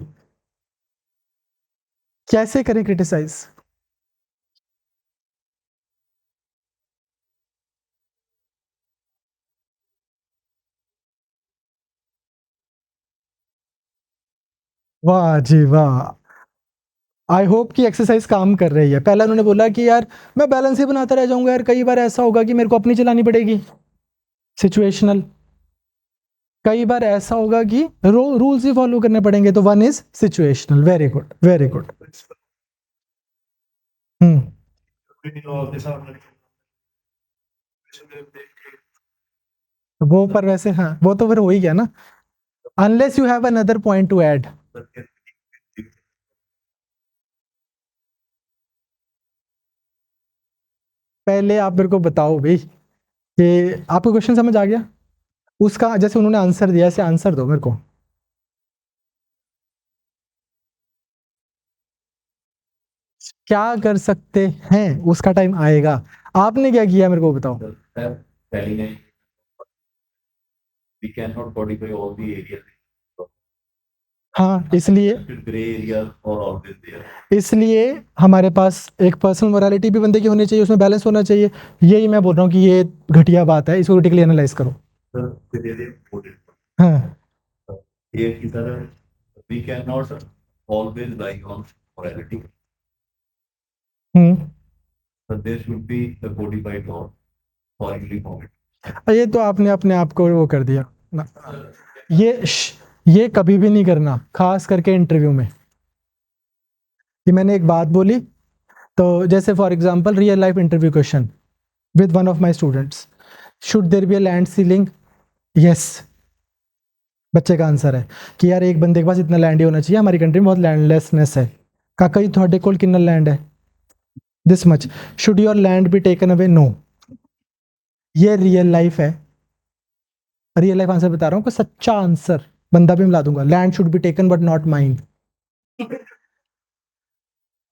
कैसे करें क्रिटिसाइज? वाह जी वाह, आई होप कि एक्सरसाइज काम कर रही है। पहले उन्होंने बोला कि यार मैं बैलेंस ही बनाता रह जाऊंगा यार, कई बार ऐसा होगा कि मेरे को अपनी चलानी पड़ेगी, सिचुएशनल। कई बार ऐसा होगा कि रूल्स ही फॉलो करने पड़ेंगे, तो one is situational. Very good very good. वो पर वैसे हाँ, वो तो फिर हो ही गया ना, unless you have another point two add. पहले आप मेरे को बताओ भाई कि आपको क्वेश्चन समझ आ गया उसका, जैसे उन्होंने आंसर दिया ऐसे आंसर दो मेरे को। क्या कर सकते हैं उसका टाइम आएगा। आपने क्या किया मेरे को बताओ। We cannot modify all the areas. हाँ, इसलिए Gray areas are always there. इसलिए हमारे पास एक पर्सनल मोरालिटी भी बंदे की होनी चाहिए, उसमें बैलेंस होना चाहिए। यही मैं बोल रहा हूँ कि ये घटिया बात है, इसको क्रिटिकली एनालाइज करो। Sir, there is important. हाँ Here is a, we cannot always rely on morality. But there should be a codified law for every moment. ये तो आपने अपने आप को वो कर दिया ना। ये कभी भी नहीं करना, खास करके इंटरव्यू में। कि मैंने एक बात बोली, तो जैसे for example real life interview question with one of my students, should there be a land ceiling? Yes, बच्चे का आंसर है कि यार एक बंदे के पास इतना लैंड ही होना चाहिए, हमारी कंट्री में बहुत लैंडलेसनेस है। काका जी थोड़े कोल कितना लैंड है? This much. Should your land be taken away? No. ये रियल लाइफ है, रियल लाइफ आंसर बता रहा हूँ, कोई सच्चा आंसर बंदा भी मिला दूंगा। Land should be taken but not mine.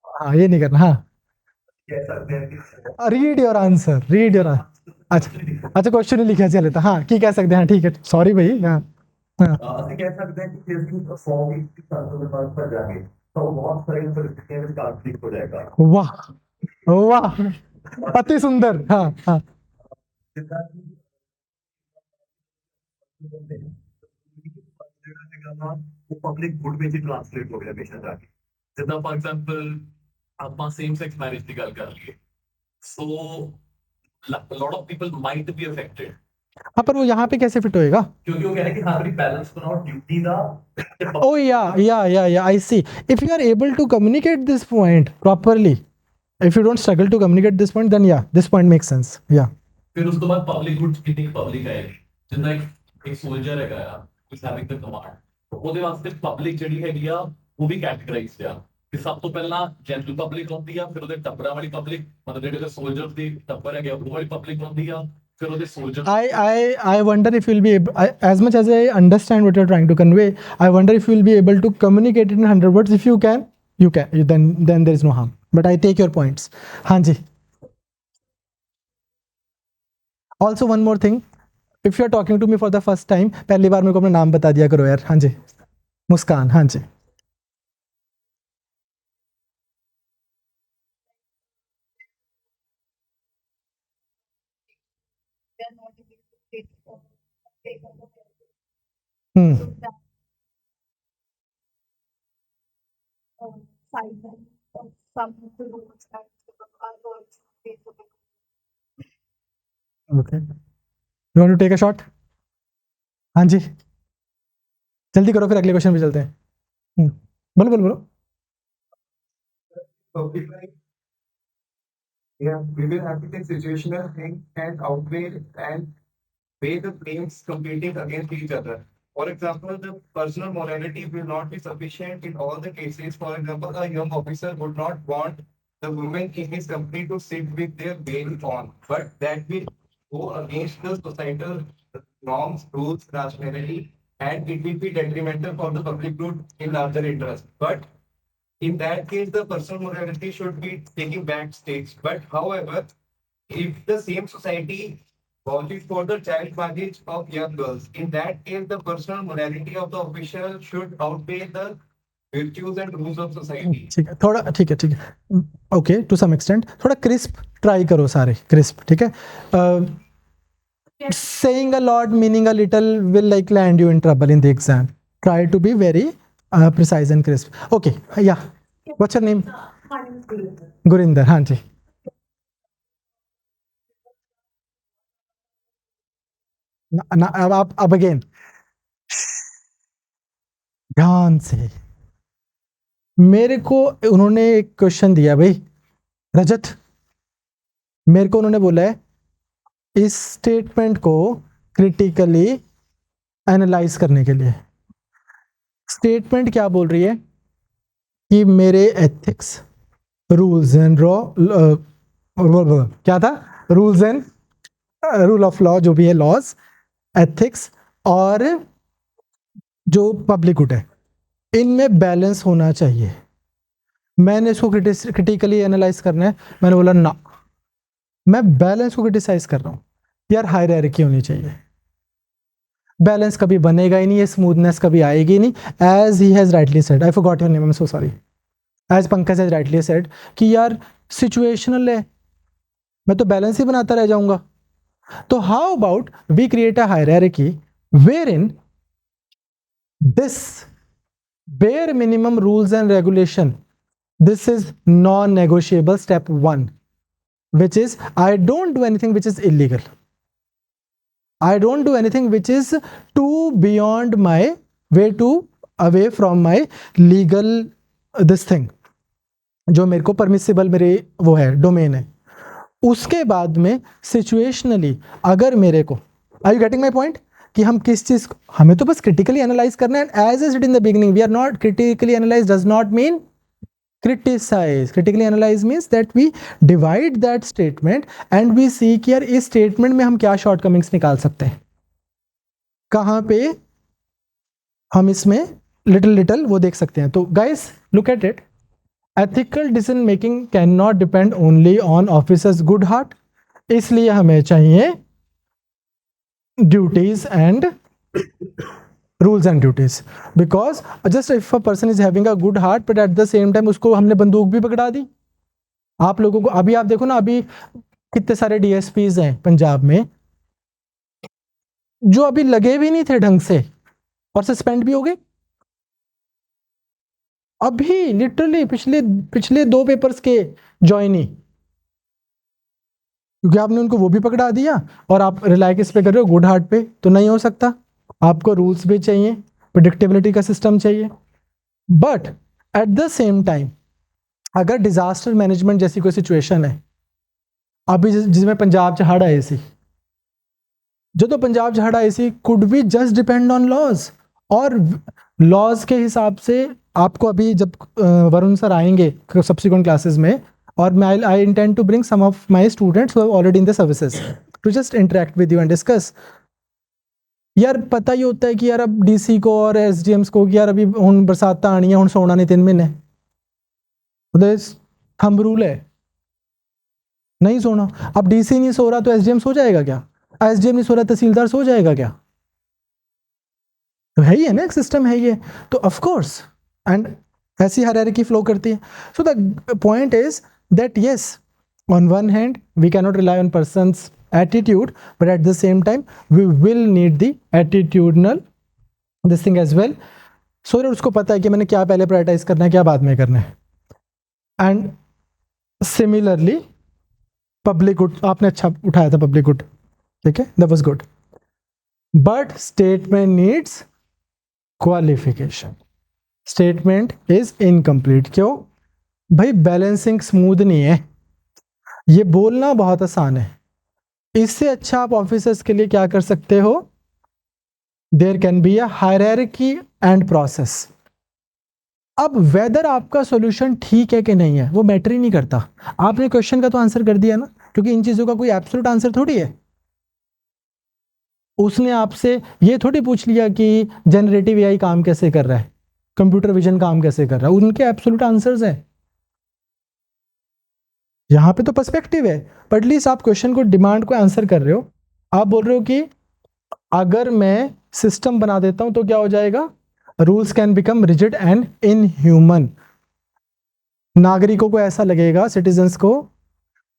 हाँ, ये नहीं करना। हाँ, read your answer, read your. अच्छा क्वेश्चन ही लिखा चले था। हाँ, की कह सकते हैं। हाँ ठीक है, सॉरी भाई। हाँ हाँ, ਅਸੀਂ ਕਹਿ ਸਕਦੇ ਹਾਂ ਕਿ ਜੇ ਅਸੀਂ 100 ਵੀਹ ਸਾਲ ਦੇ ਬਾਅਦ पर जाएंगे तो बहुत सारी परिस्थितियों में काल्पनिक हो जाएगा वाह वाह, अति सुंदर। हाँ हाँ जितना कि ਜਿਹੜਾ ਹੈਗਾ ਵਾ ਉਹ ਪਬਲਿਕ ਗੁੱਡ ਵਿੱਚ ਟ੍ਰਾਂਸਲੇਟ ਹੋ ਗਿਆ ਹਮੇਸ਼ਾ ਜਾ ਕੇ ਜਿੱਦਾਂ ਫॉर ਐਗਜ਼ਾਮਪਲ ਆਪਾਂ ਸੇਮ ਸੈਕਸ ਮੈਰਿਜ ਦੀ ਗੱਲ ਕਰ ਲਈਏ ਸੋ lot of people might be affected हाँ, पर वो यहाँ पे कैसे फिट होएगा? क्योंकि वो कह रहे हैं कि हाँ भी बैलेंस बनाओ ड्यूटी का Oh yeah, I see. If you are able to communicate this point properly, if you don't struggle to communicate this point, then yeah, this point makes sense. Yeah. फिर उसके बाद पब्लिक गुड्स कितनी public आएगी जिंदा एक soldier हैगा आ who's having the command तो ਉਹਦੇ ਵਾਸਤੇ ਪਬਲਿਕ ਜਿਹੜੀ ਹੈਗੀ ਆ ਉਹ ਵੀ ਕੈਟਾਗਰਾਈਜ਼ਡ ਆ ਕਿ ਸਭ ਤੋਂ ਪਹਿਲਾਂ ਜਨਰਲ ਪਬਲਿਕ ਹੁੰਦੀ ਆ ਫਿਰ ਉਹਦੇ ਟੱਬਰਾਂ ਵਾਲੀ ਪਬਲਿਕ ਮਤਲਬ ਜਿਹੜੇ ਸੋਲਜਰਸ ਦੀ ਟੱਬਰ ਹੈਗੇ ਉਹ ਵਾਲੀ ਪਬਲਿਕ ਹੁੰਦੀ ਆ ਫਿਰ ਉਹਦੇ soldier I wonder if you'll be able, as much as I understand what you're trying to convey, I wonder if you'll be able to communicate it in 100 words. If you can, you can. Then there is no harm. But I take your points. हाँ जी. Also one more thing, if you're talking to me for the first time, पहली बार मेरे को अपना नाम बता दिया करो यार. हाँ जी. मुस्कान. हाँ जी. They are not able to take on the Hmm. so that silence of some of the rules and our words based on Okay. You want to take a shot? हाँ जी. जल्दी करो फिर अगले क्वेश्चन पे चलते हैं. बोलो बोलो बोलो. So if I, yeah, we will have to take situational things and outweigh and weigh the claims competing against each other. For example, the personal morality will not be sufficient in all the cases. For example, a young officer would not want the women in his company to sit with their veil on, but that will go against the societal norms, rules, rationality, and it will be detrimental for the public good in larger interest. But in that case, the personal morality should be taking back stage. But however, if the same society vouches for the child marriage of young girls, in that case, the personal morality of the official should outweigh the virtues and rules of society. ठीक है, थोड़ा ठीक है. Okay, to some extent थोड़ा crisp try करो सारे crisp. ठीक है. Saying a lot, meaning a little will like land you in trouble in the exam. Try to be very precise and crisp. Okay, yeah. What's your name? Gurinder. हाँ जी. अब again ध्यान से. मेरे को उन्होंने एक क्वेश्चन दिया भाई रजत, मेरे को उन्होंने बोला है इस स्टेटमेंट को क्रिटिकली एनालाइज करने के लिए. स्टेटमेंट क्या बोल रही है कि मेरे एथिक्स, रूल्स एंड क्या था, rules and rule of law जो भी है, लॉज, एथिक्स और जो पब्लिक गुड है, इनमें बैलेंस होना चाहिए. मैंने इसको क्रिटिकली एनालाइज करना है. मैंने बोला ना, मैं बैलेंस को क्रिटिसाइज कर रहा हूँ यार. हायरार्की होनी चाहिए. बैलेंस कभी बनेगा ही नहीं, ये स्मूथनेस कभी आएगी नहीं. As he has rightly said, I forgot your name, I am so sorry, as Pankaj has rightly said कि यार सिचुएशनल है, मैं तो बैलेंस ही बनाता रह जाऊंगा. तो how about we create a hierarchy where in this bare minimum rules and regulation, this is non-negotiable step 1, which is I don't do anything which is illegal. I don't do anything which is too beyond my way, to away from my legal this thing जो मेरे को permissible मेरे वो है domain है. उसके बाद में सिचुएशनली अगर मेरे को, are you getting my point, कि हम किस चीज, हमें तो बस क्रिटिकली एनालाइज करना है. As is it in the beginning, we are not critically analyse does not mean criticize. Critically analyze means that we divide that statement and we see कि यार इस statement में हम क्या shortcomings निकाल सकते हैं, कहाँ पे हम इसमें little वो देख सकते हैं. तो guys look at it. Ethical decision making cannot depend only on officer's good heart. इसलिए हमें चाहिए duties and rules and duties, because just if a person is having a good heart but at the same time उसको हमने बंदूक भी पकड़ा दी। आप लोगों को अभी आप देखो ना, अभी कितने सारे डीएसपीज हैं पंजाब में जो अभी लगे भी नहीं थे ढंग से और सस्पेंड भी हो गए अभी, लिटरली पिछले पिछले 2 पेपर्स के ज्वाइनी, क्योंकि आपने उनको वो भी पकड़ा दिया और आप रिलाई किस पे कर रहे हो, गुड हार्ट पे। तो नहीं हो सकता, आपको रूल्स भी चाहिए, प्रिडिक्टेबिलिटी का सिस्टम चाहिए। But at the same time अगर डिजास्टर मैनेजमेंट जैसी कोई सिचुएशन है, अभी जिसमें पंजाब च हड़ आए सी, जो तो पंजाब च हड़ आए सी could be just depend on laws, और लॉज के हिसाब से आपको अभी जब वरुण सर आएंगे सब्सिक्वेंट क्लासेस में, और मैं I intend to bring some of my students who are already in the services to just interact with you and discuss. यार पता ही होता है कि यार अब डीसी को और एसडीएम्स को कि यार अभी हुण बरसात आनी है, हुण सोना नहीं 3 महीने, थंब रूल है, नहीं सोना। अब डीसी नहीं सो रहा तो एसडीएम सो जाएगा क्या? एसडीएम नहीं सो रहा तहसीलदार सो जाएगा क्या? तो है ही है ना, एक सिस्टम है ये, तो ऑफ कोर्स एंड ऐसी हायरार्की फ्लो करती है। So the point is that yes, on one hand we cannot rely on person's attitude, but at the same time we will need the attitudinal this thing as well, so that उसको पता है कि मैंने क्या पहले prioritise करना है, क्या बाद में करना है। एंड सिमिलरली पब्लिक गुड, आपने अच्छा उठाया था पब्लिक गुड, ठीक है, that was good, but statement needs qualification. Statement is incomplete, क्यों भाई? बैलेंसिंग स्मूथ नहीं है। ये बोलना बहुत आसान है, इससे अच्छा आप ऑफिसर्स के लिए क्या कर सकते हो? There can be a hierarchy and process. अब वेदर आपका सॉल्यूशन ठीक है कि नहीं है वो मैटर ही नहीं करता, आपने क्वेश्चन का तो आंसर कर दिया ना, क्योंकि इन चीजों का कोई एब्सोल्यूट आंसर थोड़ी है। उसने आपसे ये थोड़ी पूछ लिया कि जनरेटिव एआई काम कैसे कर रहा है, कंप्यूटर विजन काम कैसे कर रहा है, उनके एब्सोल्यूट आंसर्स हैं। यहाँ पे तो पर्सपेक्टिव है, बट एटलीस्ट आप क्वेश्चन को, डिमांड को आंसर कर रहे हो। आप बोल रहे हो कि अगर मैं सिस्टम बना देता हूं तो क्या हो जाएगा? Rules can become rigid and inhuman. नागरिकों को ऐसा लगेगा, सिटीजन्स को,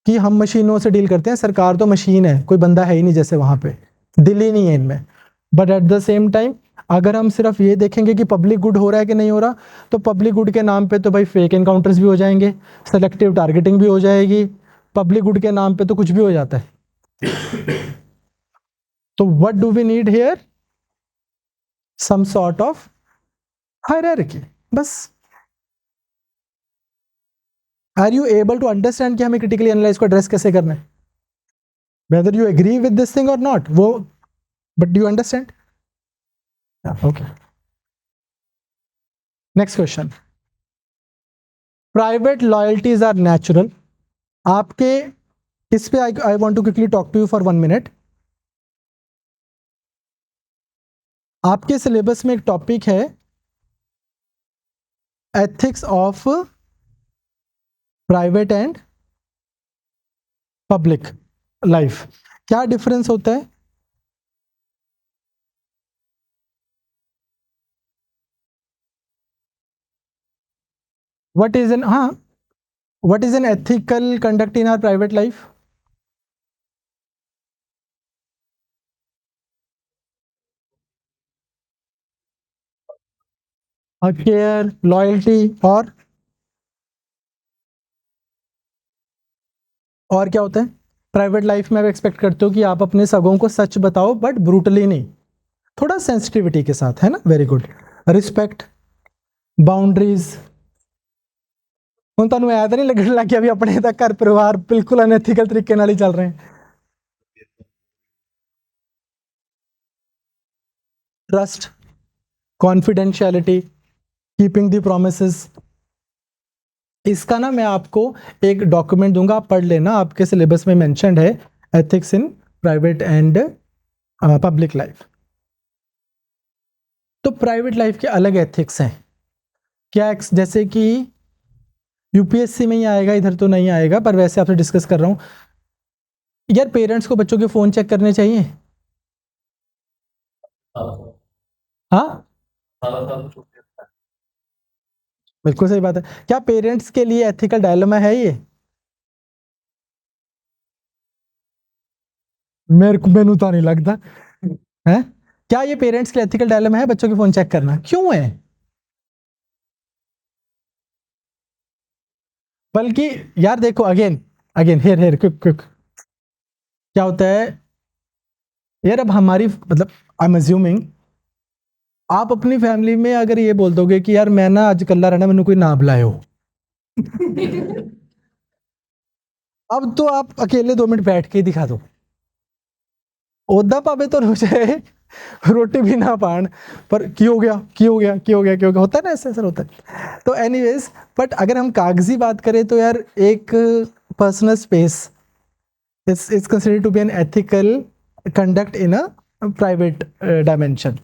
कि हम मशीनों से डील करते हैं, सरकार तो मशीन है, कोई बंदा है ही नहीं, जैसे वहां पे दिल ही नहीं है इनमें। But at the same time अगर हम सिर्फ ये देखेंगे कि पब्लिक गुड हो रहा है कि नहीं हो रहा, तो पब्लिक गुड के नाम पे तो भाई फेक एनकाउंटर्स भी हो जाएंगे, सेलेक्टिव टारगेटिंग भी हो जाएगी, पब्लिक गुड के नाम पे तो कुछ भी हो जाता है। तो what do we need here? Some sort of hierarchy, बस। Are you able to understand कि हमें क्रिटिकली एनालाइज को एड्रेस कैसे करना है? Whether you agree with this thing और नॉट, वो, but do you understand? Okay, next question. Private loyalties are natural. आपके इस पे I want to quickly talk to you for 1 minute. आपके सिलेबस में एक टॉपिक है ethics of private and public life. क्या डिफरेंस होता है? What is an what is an ethical conduct in our private life? Care, loyalty, और क्या होता है? प्राइवेट लाइफ में आप एक्सपेक्ट करते हो कि आप अपने सगों को सच बताओ, बट ब्रूटली नहीं, थोड़ा सेंसिटिविटी के साथ, है ना? Very good. Respect, boundaries. ਹੁਣ ਤੁਹਾਨੂੰ ਐ ਤਾਂ ਨਹੀਂ ਲੱਗਣ ਲੱਗ ਗਿਆ ਵੀ ਆਪਣੇ ਤਾਂ ਘਰ ਪਰਿਵਾਰ ਬਿਲਕੁਲ ਅਨਐਥੀਕਲ ਤਰੀਕੇ ਨਾਲ ਹੀ ਚੱਲ ਰਹੇ हैं? Trust, confidentiality, keeping the promises. इसका ना मैं आपको एक डॉक्यूमेंट दूंगा, आप पढ़ लेना, आपके सिलेबस में मेंशन्ड है ethics in private and public life. तो प्राइवेट लाइफ के अलग एथिक्स हैं क्या? जैसे कि यूपीएससी में ही आएगा, इधर तो नहीं आएगा, पर वैसे आपसे डिस्कस कर रहा हूं। यार पेरेंट्स को बच्चों के फोन चेक करने चाहिए? हाँ सारा साल छूट जाता है। बिल्कुल सही बात है। क्या पेरेंट्स के लिए एथिकल डायलेमा है ये? मैनू तो नहीं लगता है। क्या ये पेरेंट्स के लिए एथिकल डायलेमा है बच्चों के फोन चेक करना? क्यों है? बल्कि यार देखो, again again here here quick quick, क्या होता है यार, अब हमारी मतलब आई एम अज्यूमिंग आप अपनी फैमिली में अगर ये बोल दोगे कि यार मैं ना आज कल्ला रहना, मैंने कोई ना बुलाए हो, अब तो आप अकेले 2 मिनट बैठ के ही दिखा दो, ओदा पावे तो रुझे रोटी भी ना पान, पर क्यों हो गया क्यों हो गया क्यों हो गया क्यों हो गया, होता है ना, ऐसा ऐसा होता है। तो एनीवेज, बट अगर हम कागजी बात करें तो यार एक personal space is considered to be an ethical conduct in a private dimension.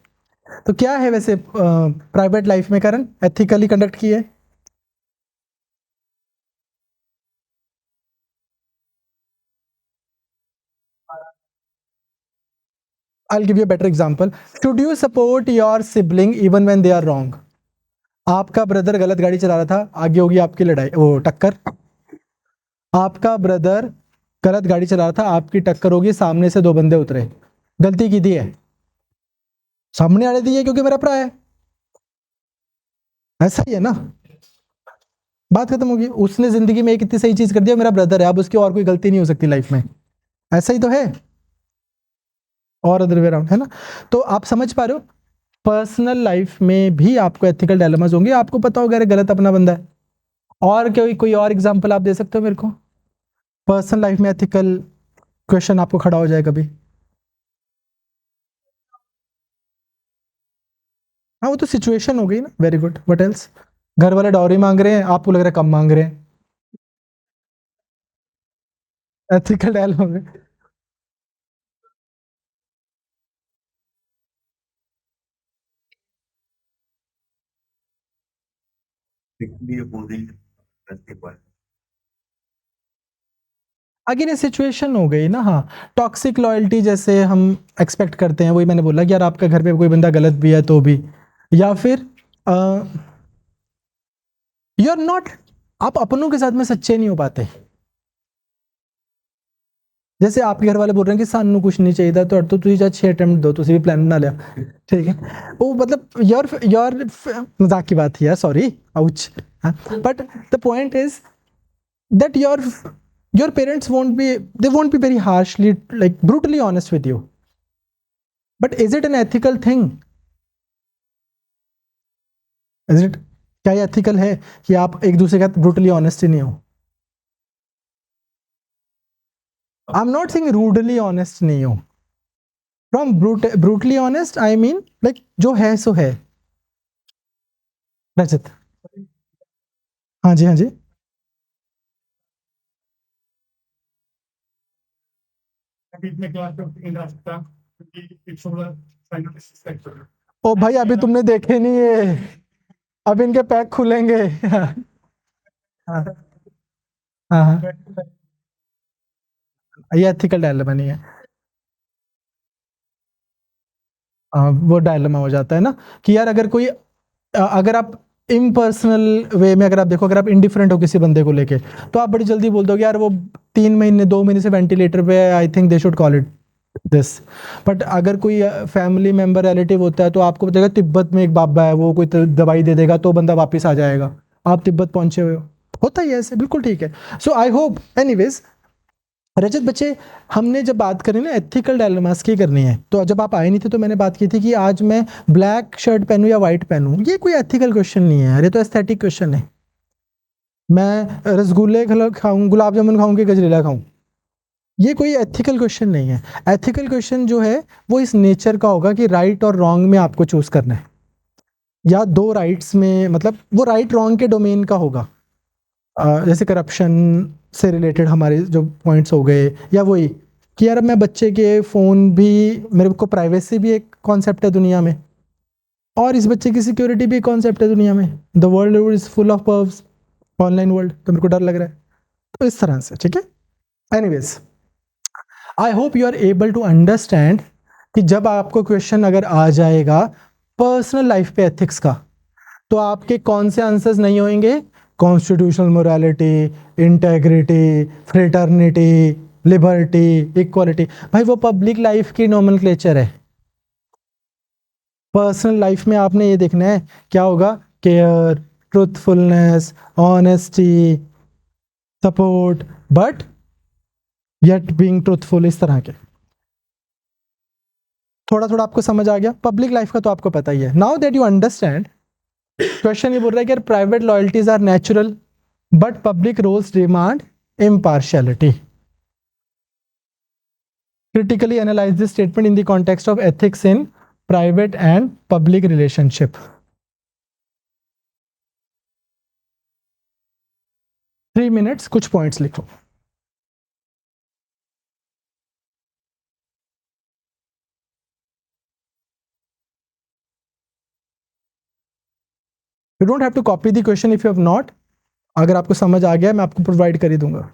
तो क्या है वैसे प्राइवेट लाइफ में करण एथिकली कंडक्ट किए? I'll give you a better example. Should you support your sibling even when they are wrong? आपका brother गलत गाड़ी चला रहा था, आगे होगी आपकी लड़ाई, वो टक्कर। आपका ब्रदर गलत गाड़ी चला रहा था, आपकी टक्कर होगी, सामने से 2 बंदे उतरे, गलती की दी है सामने वाले दी है क्योंकि मेरा भरा है, ऐसा ही है ना, बात खत्म होगी। उसने जिंदगी में एक इतनी सही चीज कर दिया, मेरा ब्रदर है, अब उसकी और कोई गलती नहीं हो सकती लाइफ में, ऐसा ही तो है, और अदर वे अराउंड, है ना। तो आप समझ पा रहे हो, पर्सनल लाइफ में भी आपको एथिकल डायलेमास होंगे, आपको पता होगा अरे गलत अपना बंदा है। और कोई और एग्जांपल आप दे सकते हो मेरे को, पर्सनल लाइफ में एथिकल क्वेश्चन आपको खड़ा हो जाए कभी? हाँ वो तो सिचुएशन हो गई ना, वेरी गुड, व्हाट एल्स? घर वाले डाउरी मांग रहे हैं, आपको लग रहा है कम मांग रहे हैं, एथिकल डायलेमा में। Strictly opposing principle. अगेन ये सिचुएशन हो गई ना, हाँ। टॉक्सिक लॉयल्टी जैसे हम एक्सपेक्ट करते हैं, वही मैंने बोला कि यार आपका घर पे कोई बंदा गलत भी है तो भी, या फिर यू आर नॉट, आप अपनों के साथ में सच्चे नहीं हो पाते। जैसे आपके घर वाले बोल रहे हैं कि सानू कुछ नहीं चाहिए था, तो तुझे जा 6 अटेम्प्ट दो, तुझे भी प्लान बना लिया, ठीक है। वो मतलब योर मजाक की बात है, sorry, ouch. But the point is that your parents won't be very harshly, like brutally honest with you, but is it an ethical thing? Is it, क्या ये ethical है कि आप एक दूसरे के साथ brutally honest ही नहीं हो? I'm not saying rudely honest नहीं हो, from brutally honest I mean like जो है सो है। रजत, हाँ जी हाँ जी। ओ भाई अभी तुमने देखे नहीं है, अब इनके पैक खुलेंगे। हाँ हाँ हाँ, ये एथिकल डायलेमा नहीं है। वो डायलेमा हो जाता है ना कि यार अगर कोई अगर आप इम्पर्सनल वे में अगर आप देखो, अगर आप इंडिफरेंट हो किसी बंदे को लेके, तो आप बड़ी जल्दी बोल दोगे यार वो 3 महीने 2 महीने से वेंटिलेटर पे है, I think they should call it this. But अगर कोई फैमिली मेंबर रिलेटिव होता है तो आपको बताएगा तिब्बत में एक बाबा है, वो कोई दवाई दे देगा तो बंदा वापस आ जाएगा, आप तिब्बत पहुंचे हुए हो, होता ही है ऐसे, बिल्कुल ठीक है। सो आई होप एनीवेज, रजत बच्चे, हमने जब बात करी ना एथिकल डायलेमास की करनी है, तो जब आप आए नहीं थे तो मैंने बात की थी कि आज मैं ब्लैक शर्ट पहनूं या वाइट पहनूं, ये कोई एथिकल क्वेश्चन नहीं है, अरे तो एस्थेटिक क्वेश्चन है। मैं रसगुल्ले खाऊं, गुलाब जामुन खाऊं कि गजरेला खाऊं, ये कोई एथिकल क्वेश्चन नहीं है। एथिकल क्वेश्चन जो है वो इस नेचर का होगा कि राइट और रॉन्ग में आपको चूज करना है, या 2 राइट्स में, मतलब वो राइट रॉन्ग के डोमेन का होगा। जैसे करप्शन से रिलेटेड हमारे जो पॉइंट्स हो गए, या वही कि यार अब मैं बच्चे के फ़ोन भी, मेरे को प्राइवेसी भी एक कॉन्सेप्ट है दुनिया में, और इस बच्चे की सिक्योरिटी भी एक कॉन्सेप्ट है दुनिया में। The world is full of pervs, online world, तो मेरे को डर लग रहा है, तो इस तरह से, ठीक है। Anyways, I hope you are able to understand कि जब आपको क्वेश्चन अगर आ जाएगा पर्सनल लाइफ पे एथिक्स का, तो आपके कौन से आंसर्स नहीं होंगे? Constitutional morality, integrity, fraternity, liberty, equality. भाई वो पब्लिक लाइफ की नोमेनक्लेचर है। पर्सनल लाइफ में आपने ये देखना है क्या होगा? Care, truthfulness, honesty, support, but yet being truthful, इस तरह के। थोड़ा थोड़ा आपको समझ आ गया? पब्लिक लाइफ का तो आपको पता ही है। Now that you understand, question ये बोल रहा है कि private loyalties are natural but public roles demand impartiality. Critically analyze this statement in the context of ethics in private and public relationship. 3 minutes, कुछ पॉइंट्स लिखो। You don't have to copy the question if you have not. अगर आपको समझ आ गया मैं आपको provide कर ही दूंगा।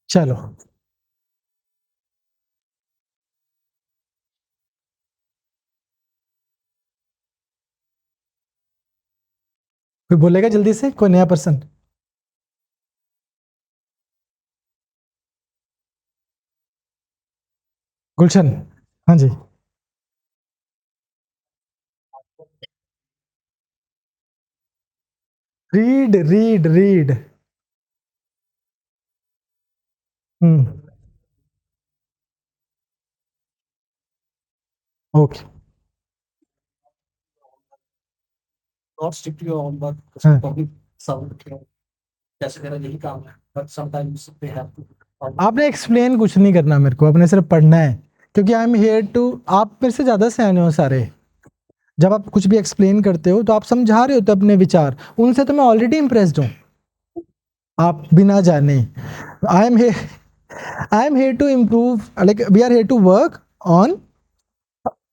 चलो कोई बोलेगा जल्दी से, कोई नया पर्सन? गुलशन, हाँ जी। Read read read. Okay. Not strictly on, but हाँ। public sound जैसे मेरा यही काम है, but sometimes they have to. आपने एक्सप्लेन कुछ नहीं करना मेरे को, आपने सिर्फ पढ़ना है, क्योंकि आई एम हियर टू। आप मेरे से ज़्यादा सियाने हो सारे। जब आप कुछ भी एक्सप्लेन करते हो तो आप समझा रहे होते अपने विचार, उनसे तो मैं ऑलरेडी इम्प्रेस्ड हूँ, आप बिना जाने। I am here to improve, like we are here to work on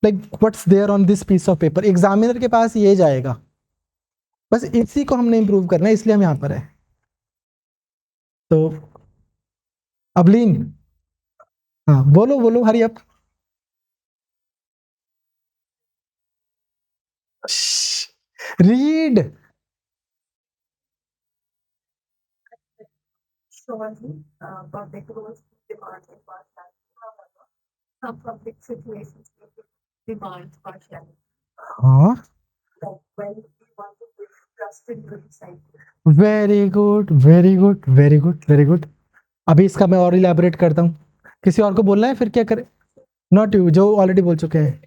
like what's there on this piece of paper. Examiner के पास ये जाएगा, बस इसी को हमने इम्प्रूव करना है, इसलिए हम यहाँ पर है। तो अबलीन, हाँ बोलो बोलो, hurry up. Read. Surely, public roles demand impartiality. However, some public situations demand partiality. हाँ, Like when we want to build trust in good society. Very good very good very good very good. अभी इसका मैं और elaborate करता हूँ। किसी और को बोलना है फिर क्या करें? नॉट यू, जो ऑलरेडी बोल चुके हैं।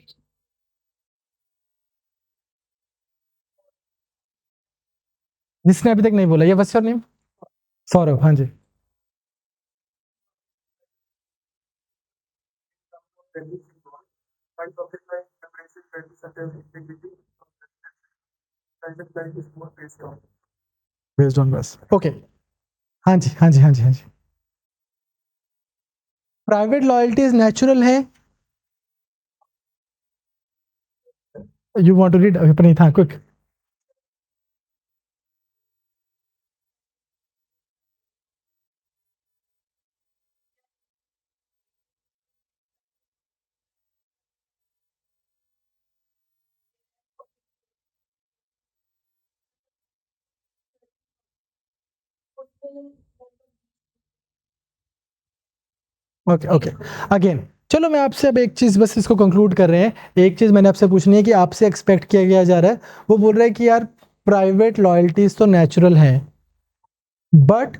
जिसने अभी तक नहीं बोला, ये व्हाट्स योर नेम? सौरभ, हाँ जी। बेस्ड ऑन बस, ओके। हाँ जी, हाँ जी, हाँ जी, हाँ जी। प्राइवेट लॉयल्टीज नेचुरल है। You want to read? अपनी था क्विक। ओके ओके, अगेन चलो मैं आपसे अब एक चीज, बस इसको कंक्लूड कर रहे हैं। एक चीज मैंने आपसे पूछनी है कि आपसे एक्सपेक्ट किया गया जा रहा है, वो बोल रहा है कि यार प्राइवेट लॉयल्टीज तो नेचुरल है, बट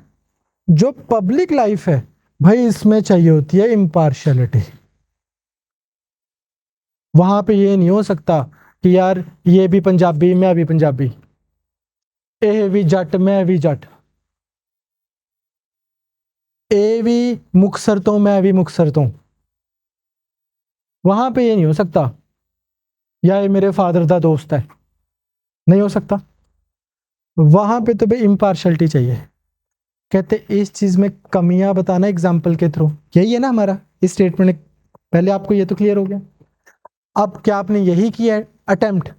जो पब्लिक लाइफ है भाई, इसमें चाहिए होती है इम्पार्शियलिटी। वहां पे ये नहीं हो सकता कि यार ये भी पंजाबी मैं भी पंजाबी, ए भी जट मैं भी जट, ए भी मुक्तसर तो मैं भी मुक्तसर तो। वहां पे ये नहीं हो सकता, या ये मेरे फादर का दोस्त है, नहीं हो सकता। वहां पे तो भाई इम्पार्शलिटी चाहिए। कहते इस चीज में कमियां बताना एग्जाम्पल के थ्रू, यही है ना हमारा इस स्टेटमेंट। पहले आपको ये तो क्लियर हो गया। अब क्या आपने यही किया है अटेम्प्ट?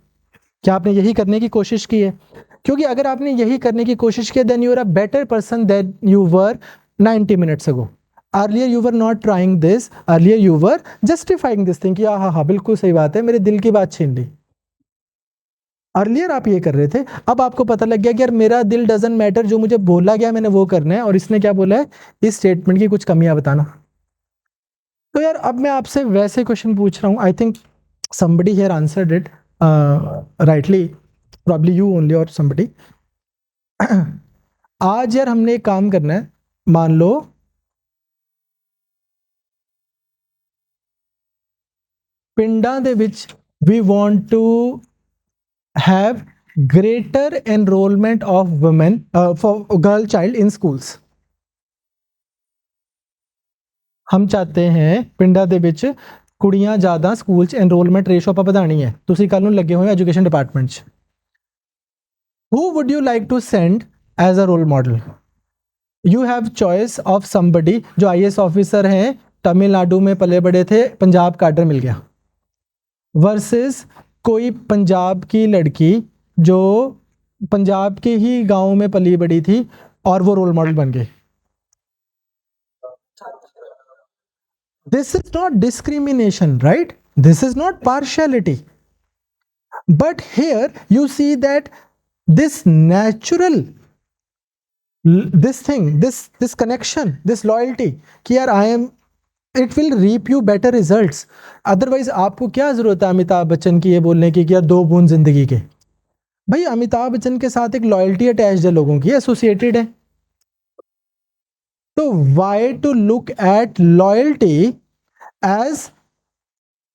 क्या आपने यही करने की कोशिश की है? क्योंकि अगर आपने यही करने की कोशिश की, then you are a better person than you were 90 minutes ago. Earlier you were not trying this, earlier you were justifying this thing कि हाँ हाँ बिल्कुल सही बात है, मेरे दिल की बात छीन ली। अर्लियर आप ये कर रहे थे, अब आपको पता लग गया कि यार मेरा दिल डजंट मैटर, जो मुझे बोला गया मैंने वो करना है, और इसने क्या बोला है, इस स्टेटमेंट की कुछ कमियां बताना। तो यार अब मैं आपसे वैसे क्वेश्चन पूछ रहा हूँ, I think somebody here answered it rightly, probably you only or somebody. आज यार हमने एक काम करना है, मान लो पिंडां दे विच we want to have greater enrollment of women for girl child in schools. हम चाहते हैं ਪਿੰਡਾਂ ਦੇ ਵਿੱਚ ਕੁੜੀਆਂ ਜ਼ਿਆਦਾ ਸਕੂਲ 'ਚ enrollment ratio ਆਪਾਂ ਵਧਾਣੀ ਹੈ। ਤੁਸੀਂ ਕੱਲ ਨੂੰ ਲੱਗੇ ਹੋਏ ਐਜੂਕੇਸ਼ਨ ਡਿਪਾਰਟਮੈਂਟ 'ਚ। Who would you like to send as a role model? You have choice of somebody जो IAS ऑफिसर हैं, तमिलनाडु में पले बड़े थे, पंजाब का आर्डर मिल गया, वर्सेस कोई पंजाब की लड़की जो पंजाब के ही गांव में पली बड़ी थी और वो रोल मॉडल बन गए। This is not discrimination, right? This is not partiality. But here you see that this natural, this thing, this connection, this loyalty कि यार I am, it will reap you better results. Otherwise आपको क्या जरूरत है अमिताभ बच्चन की ये बोलने की कि यार 2 बूंद जिंदगी के। भाई अमिताभ बच्चन के साथ एक लॉयल्टी अटैच्ड है, लोगों की एसोसिएटेड है। तो why to look at loyalty as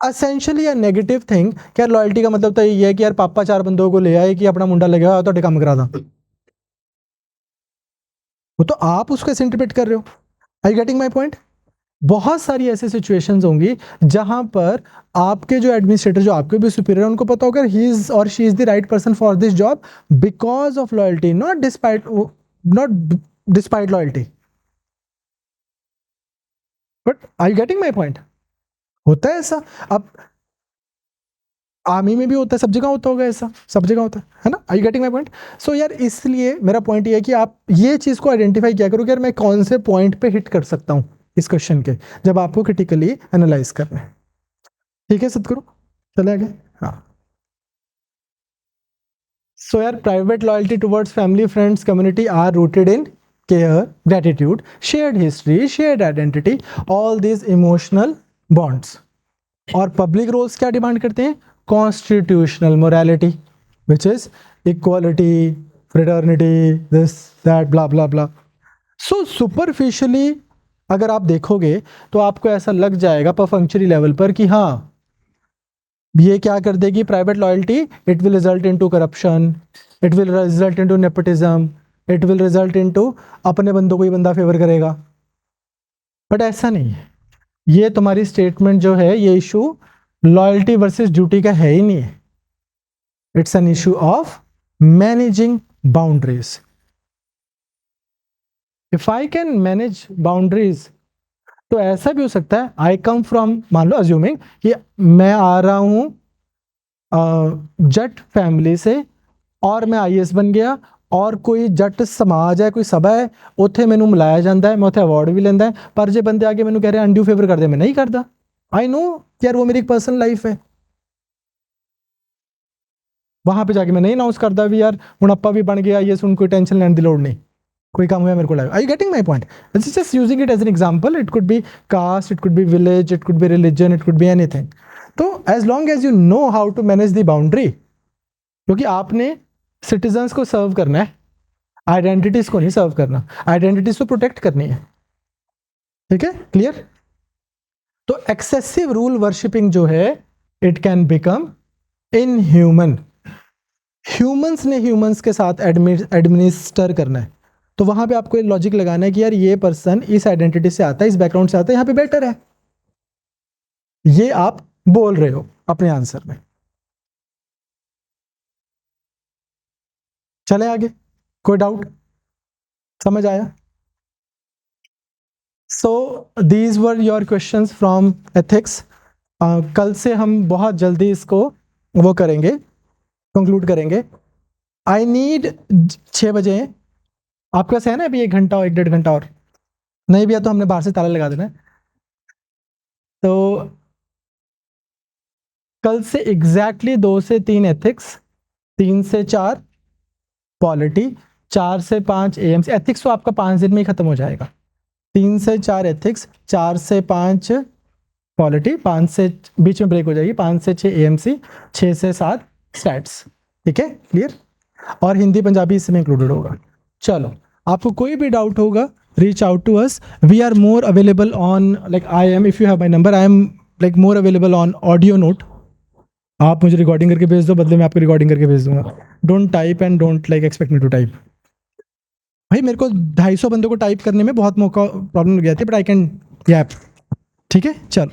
essentially a negative thing? क्या लॉयल्टी का मतलब तो ये है कि यार पापा 4 बंदों को ले आए कि अपना मुंडा लगा तो काम करा दा, वो तो आप उसको ऐसे इंटरप्रेट कर रहे हो। Are you getting my point? बहुत सारी ऐसी सिचुएशंस होंगी जहां पर आपके जो एडमिनिस्ट्रेटर, जो आपके भी सुपीरियर, उनको पता होगा ही इज और she is the right person for this job because of loyalty, not despite loyalty. But are you getting my point? होता है ऐसा। अब आर्मी में भी होता है, सब जगह होता होगा ऐसा, सब जगह होता है ना। I getting my point? So यार इसलिए मेरा पॉइंट ये है कि आप ये चीज को आइडेंटिफाई किया करो कि यार मैं कौन से पॉइंट पे हिट कर सकता हूं इस क्वेश्चन के, जब आपको क्रिटिकली एनालाइज करना है। ठीक है सतगुरु, चले आगे। हाँ, सो यार private loyalty towards family, friends, community are rooted in care, gratitude, shared history, shared identity, all this emotional bonds. और पब्लिक रोल्स क्या डिमांड करते हैं? Constitutional morality, which is equality, fraternity, this that blah blah blah. So superficially अगर आप देखोगे तो आपको ऐसा लग जाएगा परफंक्चुअली लेवल पर कि हाँ ये क्या कर देगी private loyalty, it will result into corruption, it will result into nepotism, it will result into अपने बंदों को ही बंदा फेवर करेगा। बट ऐसा नहीं है, ये तुम्हारी स्टेटमेंट जो है ये इशू लॉयल्टी वर्सेस ड्यूटी का है ही नहीं है, it's an issue of managing boundaries. If I can manage boundaries, तो ऐसा भी हो सकता है आई कम फ्रॉम, मान लो अज्यूमिंग कि मैं आ रहा हूं जट फैमिली से और मैं आईएएस बन गया, और कोई जट समाज है, कोई सभा है, ਉੱਥੇ ਮੈਨੂੰ ਮਿਲਾਇਆ ਜਾਂਦਾ ਹੈ, मैं ਉੱਥੇ अवार्ड भी ਲੈਂਦਾ है, पर जे बंदे आके ਮੈਨੂੰ कह रहे अनड्यू फेवर कर दे, मैं नहीं करता। आई नो यार वो मेरी एक पर्सनल लाइफ है, वहां पे जाके मैं नहीं अनाउंस करता भी यार ਹੁਣ ਆਪਾਂ ਵੀ ਬਣ ਗਏ आईएएस, ਹੁਣ ਕੋਈ टेंशन ਲੈਣ ਦੀ लोड़ नहीं, कोई काम हुआ मेरे को live. Are you getting my point? This is just using it as an example. It could be caste, it could be village, it could be religion, it could be anything. तो as long as you know how to manage the boundary, क्योंकि आपने citizens को सर्व करना है, identities को नहीं सर्व करना, identities को प्रोटेक्ट करनी है, ठीक है, क्लियर। तो एक्सेसिव रूल वर्शिपिंग जो है it can become inhuman, humans ने ह्यूमंस के साथ एडमिनिस्टर करना है, तो वहां पे आपको लॉजिक लगाना है कि यार ये पर्सन इस आइडेंटिटी से आता है, इस बैकग्राउंड से आता है, यहाँ पे बेटर है, ये आप बोल रहे हो अपने आंसर में। चले आगे, कोई डाउट, समझ आया? So these were your questions from ethics. कल से हम बहुत जल्दी इसको वो करेंगे, कंक्लूड करेंगे। आई नीड 6 बजे, आपके पास है ना अभी 1 घंटा और 1-1.5 घंटा, और नहीं भी है तो हमने बाहर से ताला लगा देना है। तो कल से एग्जैक्टली 2 से 3 एथिक्स, 3 से 4 पॉलिटी, 4 से 5 एएमसी। एथिक्स तो आपका 5 दिन में ही खत्म हो जाएगा। 3 से 4 एथिक्स, 4 से 5 पॉलिटी, 5 से बीच में ब्रेक हो जाएगी, 5 से 6 एएमसी, 6 से 7 स्टैट्स, ठीक है, क्लियर। और हिंदी पंजाबी इसमें इंक्लूडेड होगा। चलो, आपको कोई भी डाउट होगा reach out to us, we are more available on, like I am, if you have my number, I am like more available on audio note. आप मुझे रिकॉर्डिंग करके भेज दो, बदले में आपको रिकॉर्डिंग करके भेज दूंगा। Don't type and don't like expect me to type. भाई मेरे को 250 बंदों को टाइप करने में बहुत मौका प्रॉब्लम हो गया थी, बट आई कैन, ठीक है, चलो।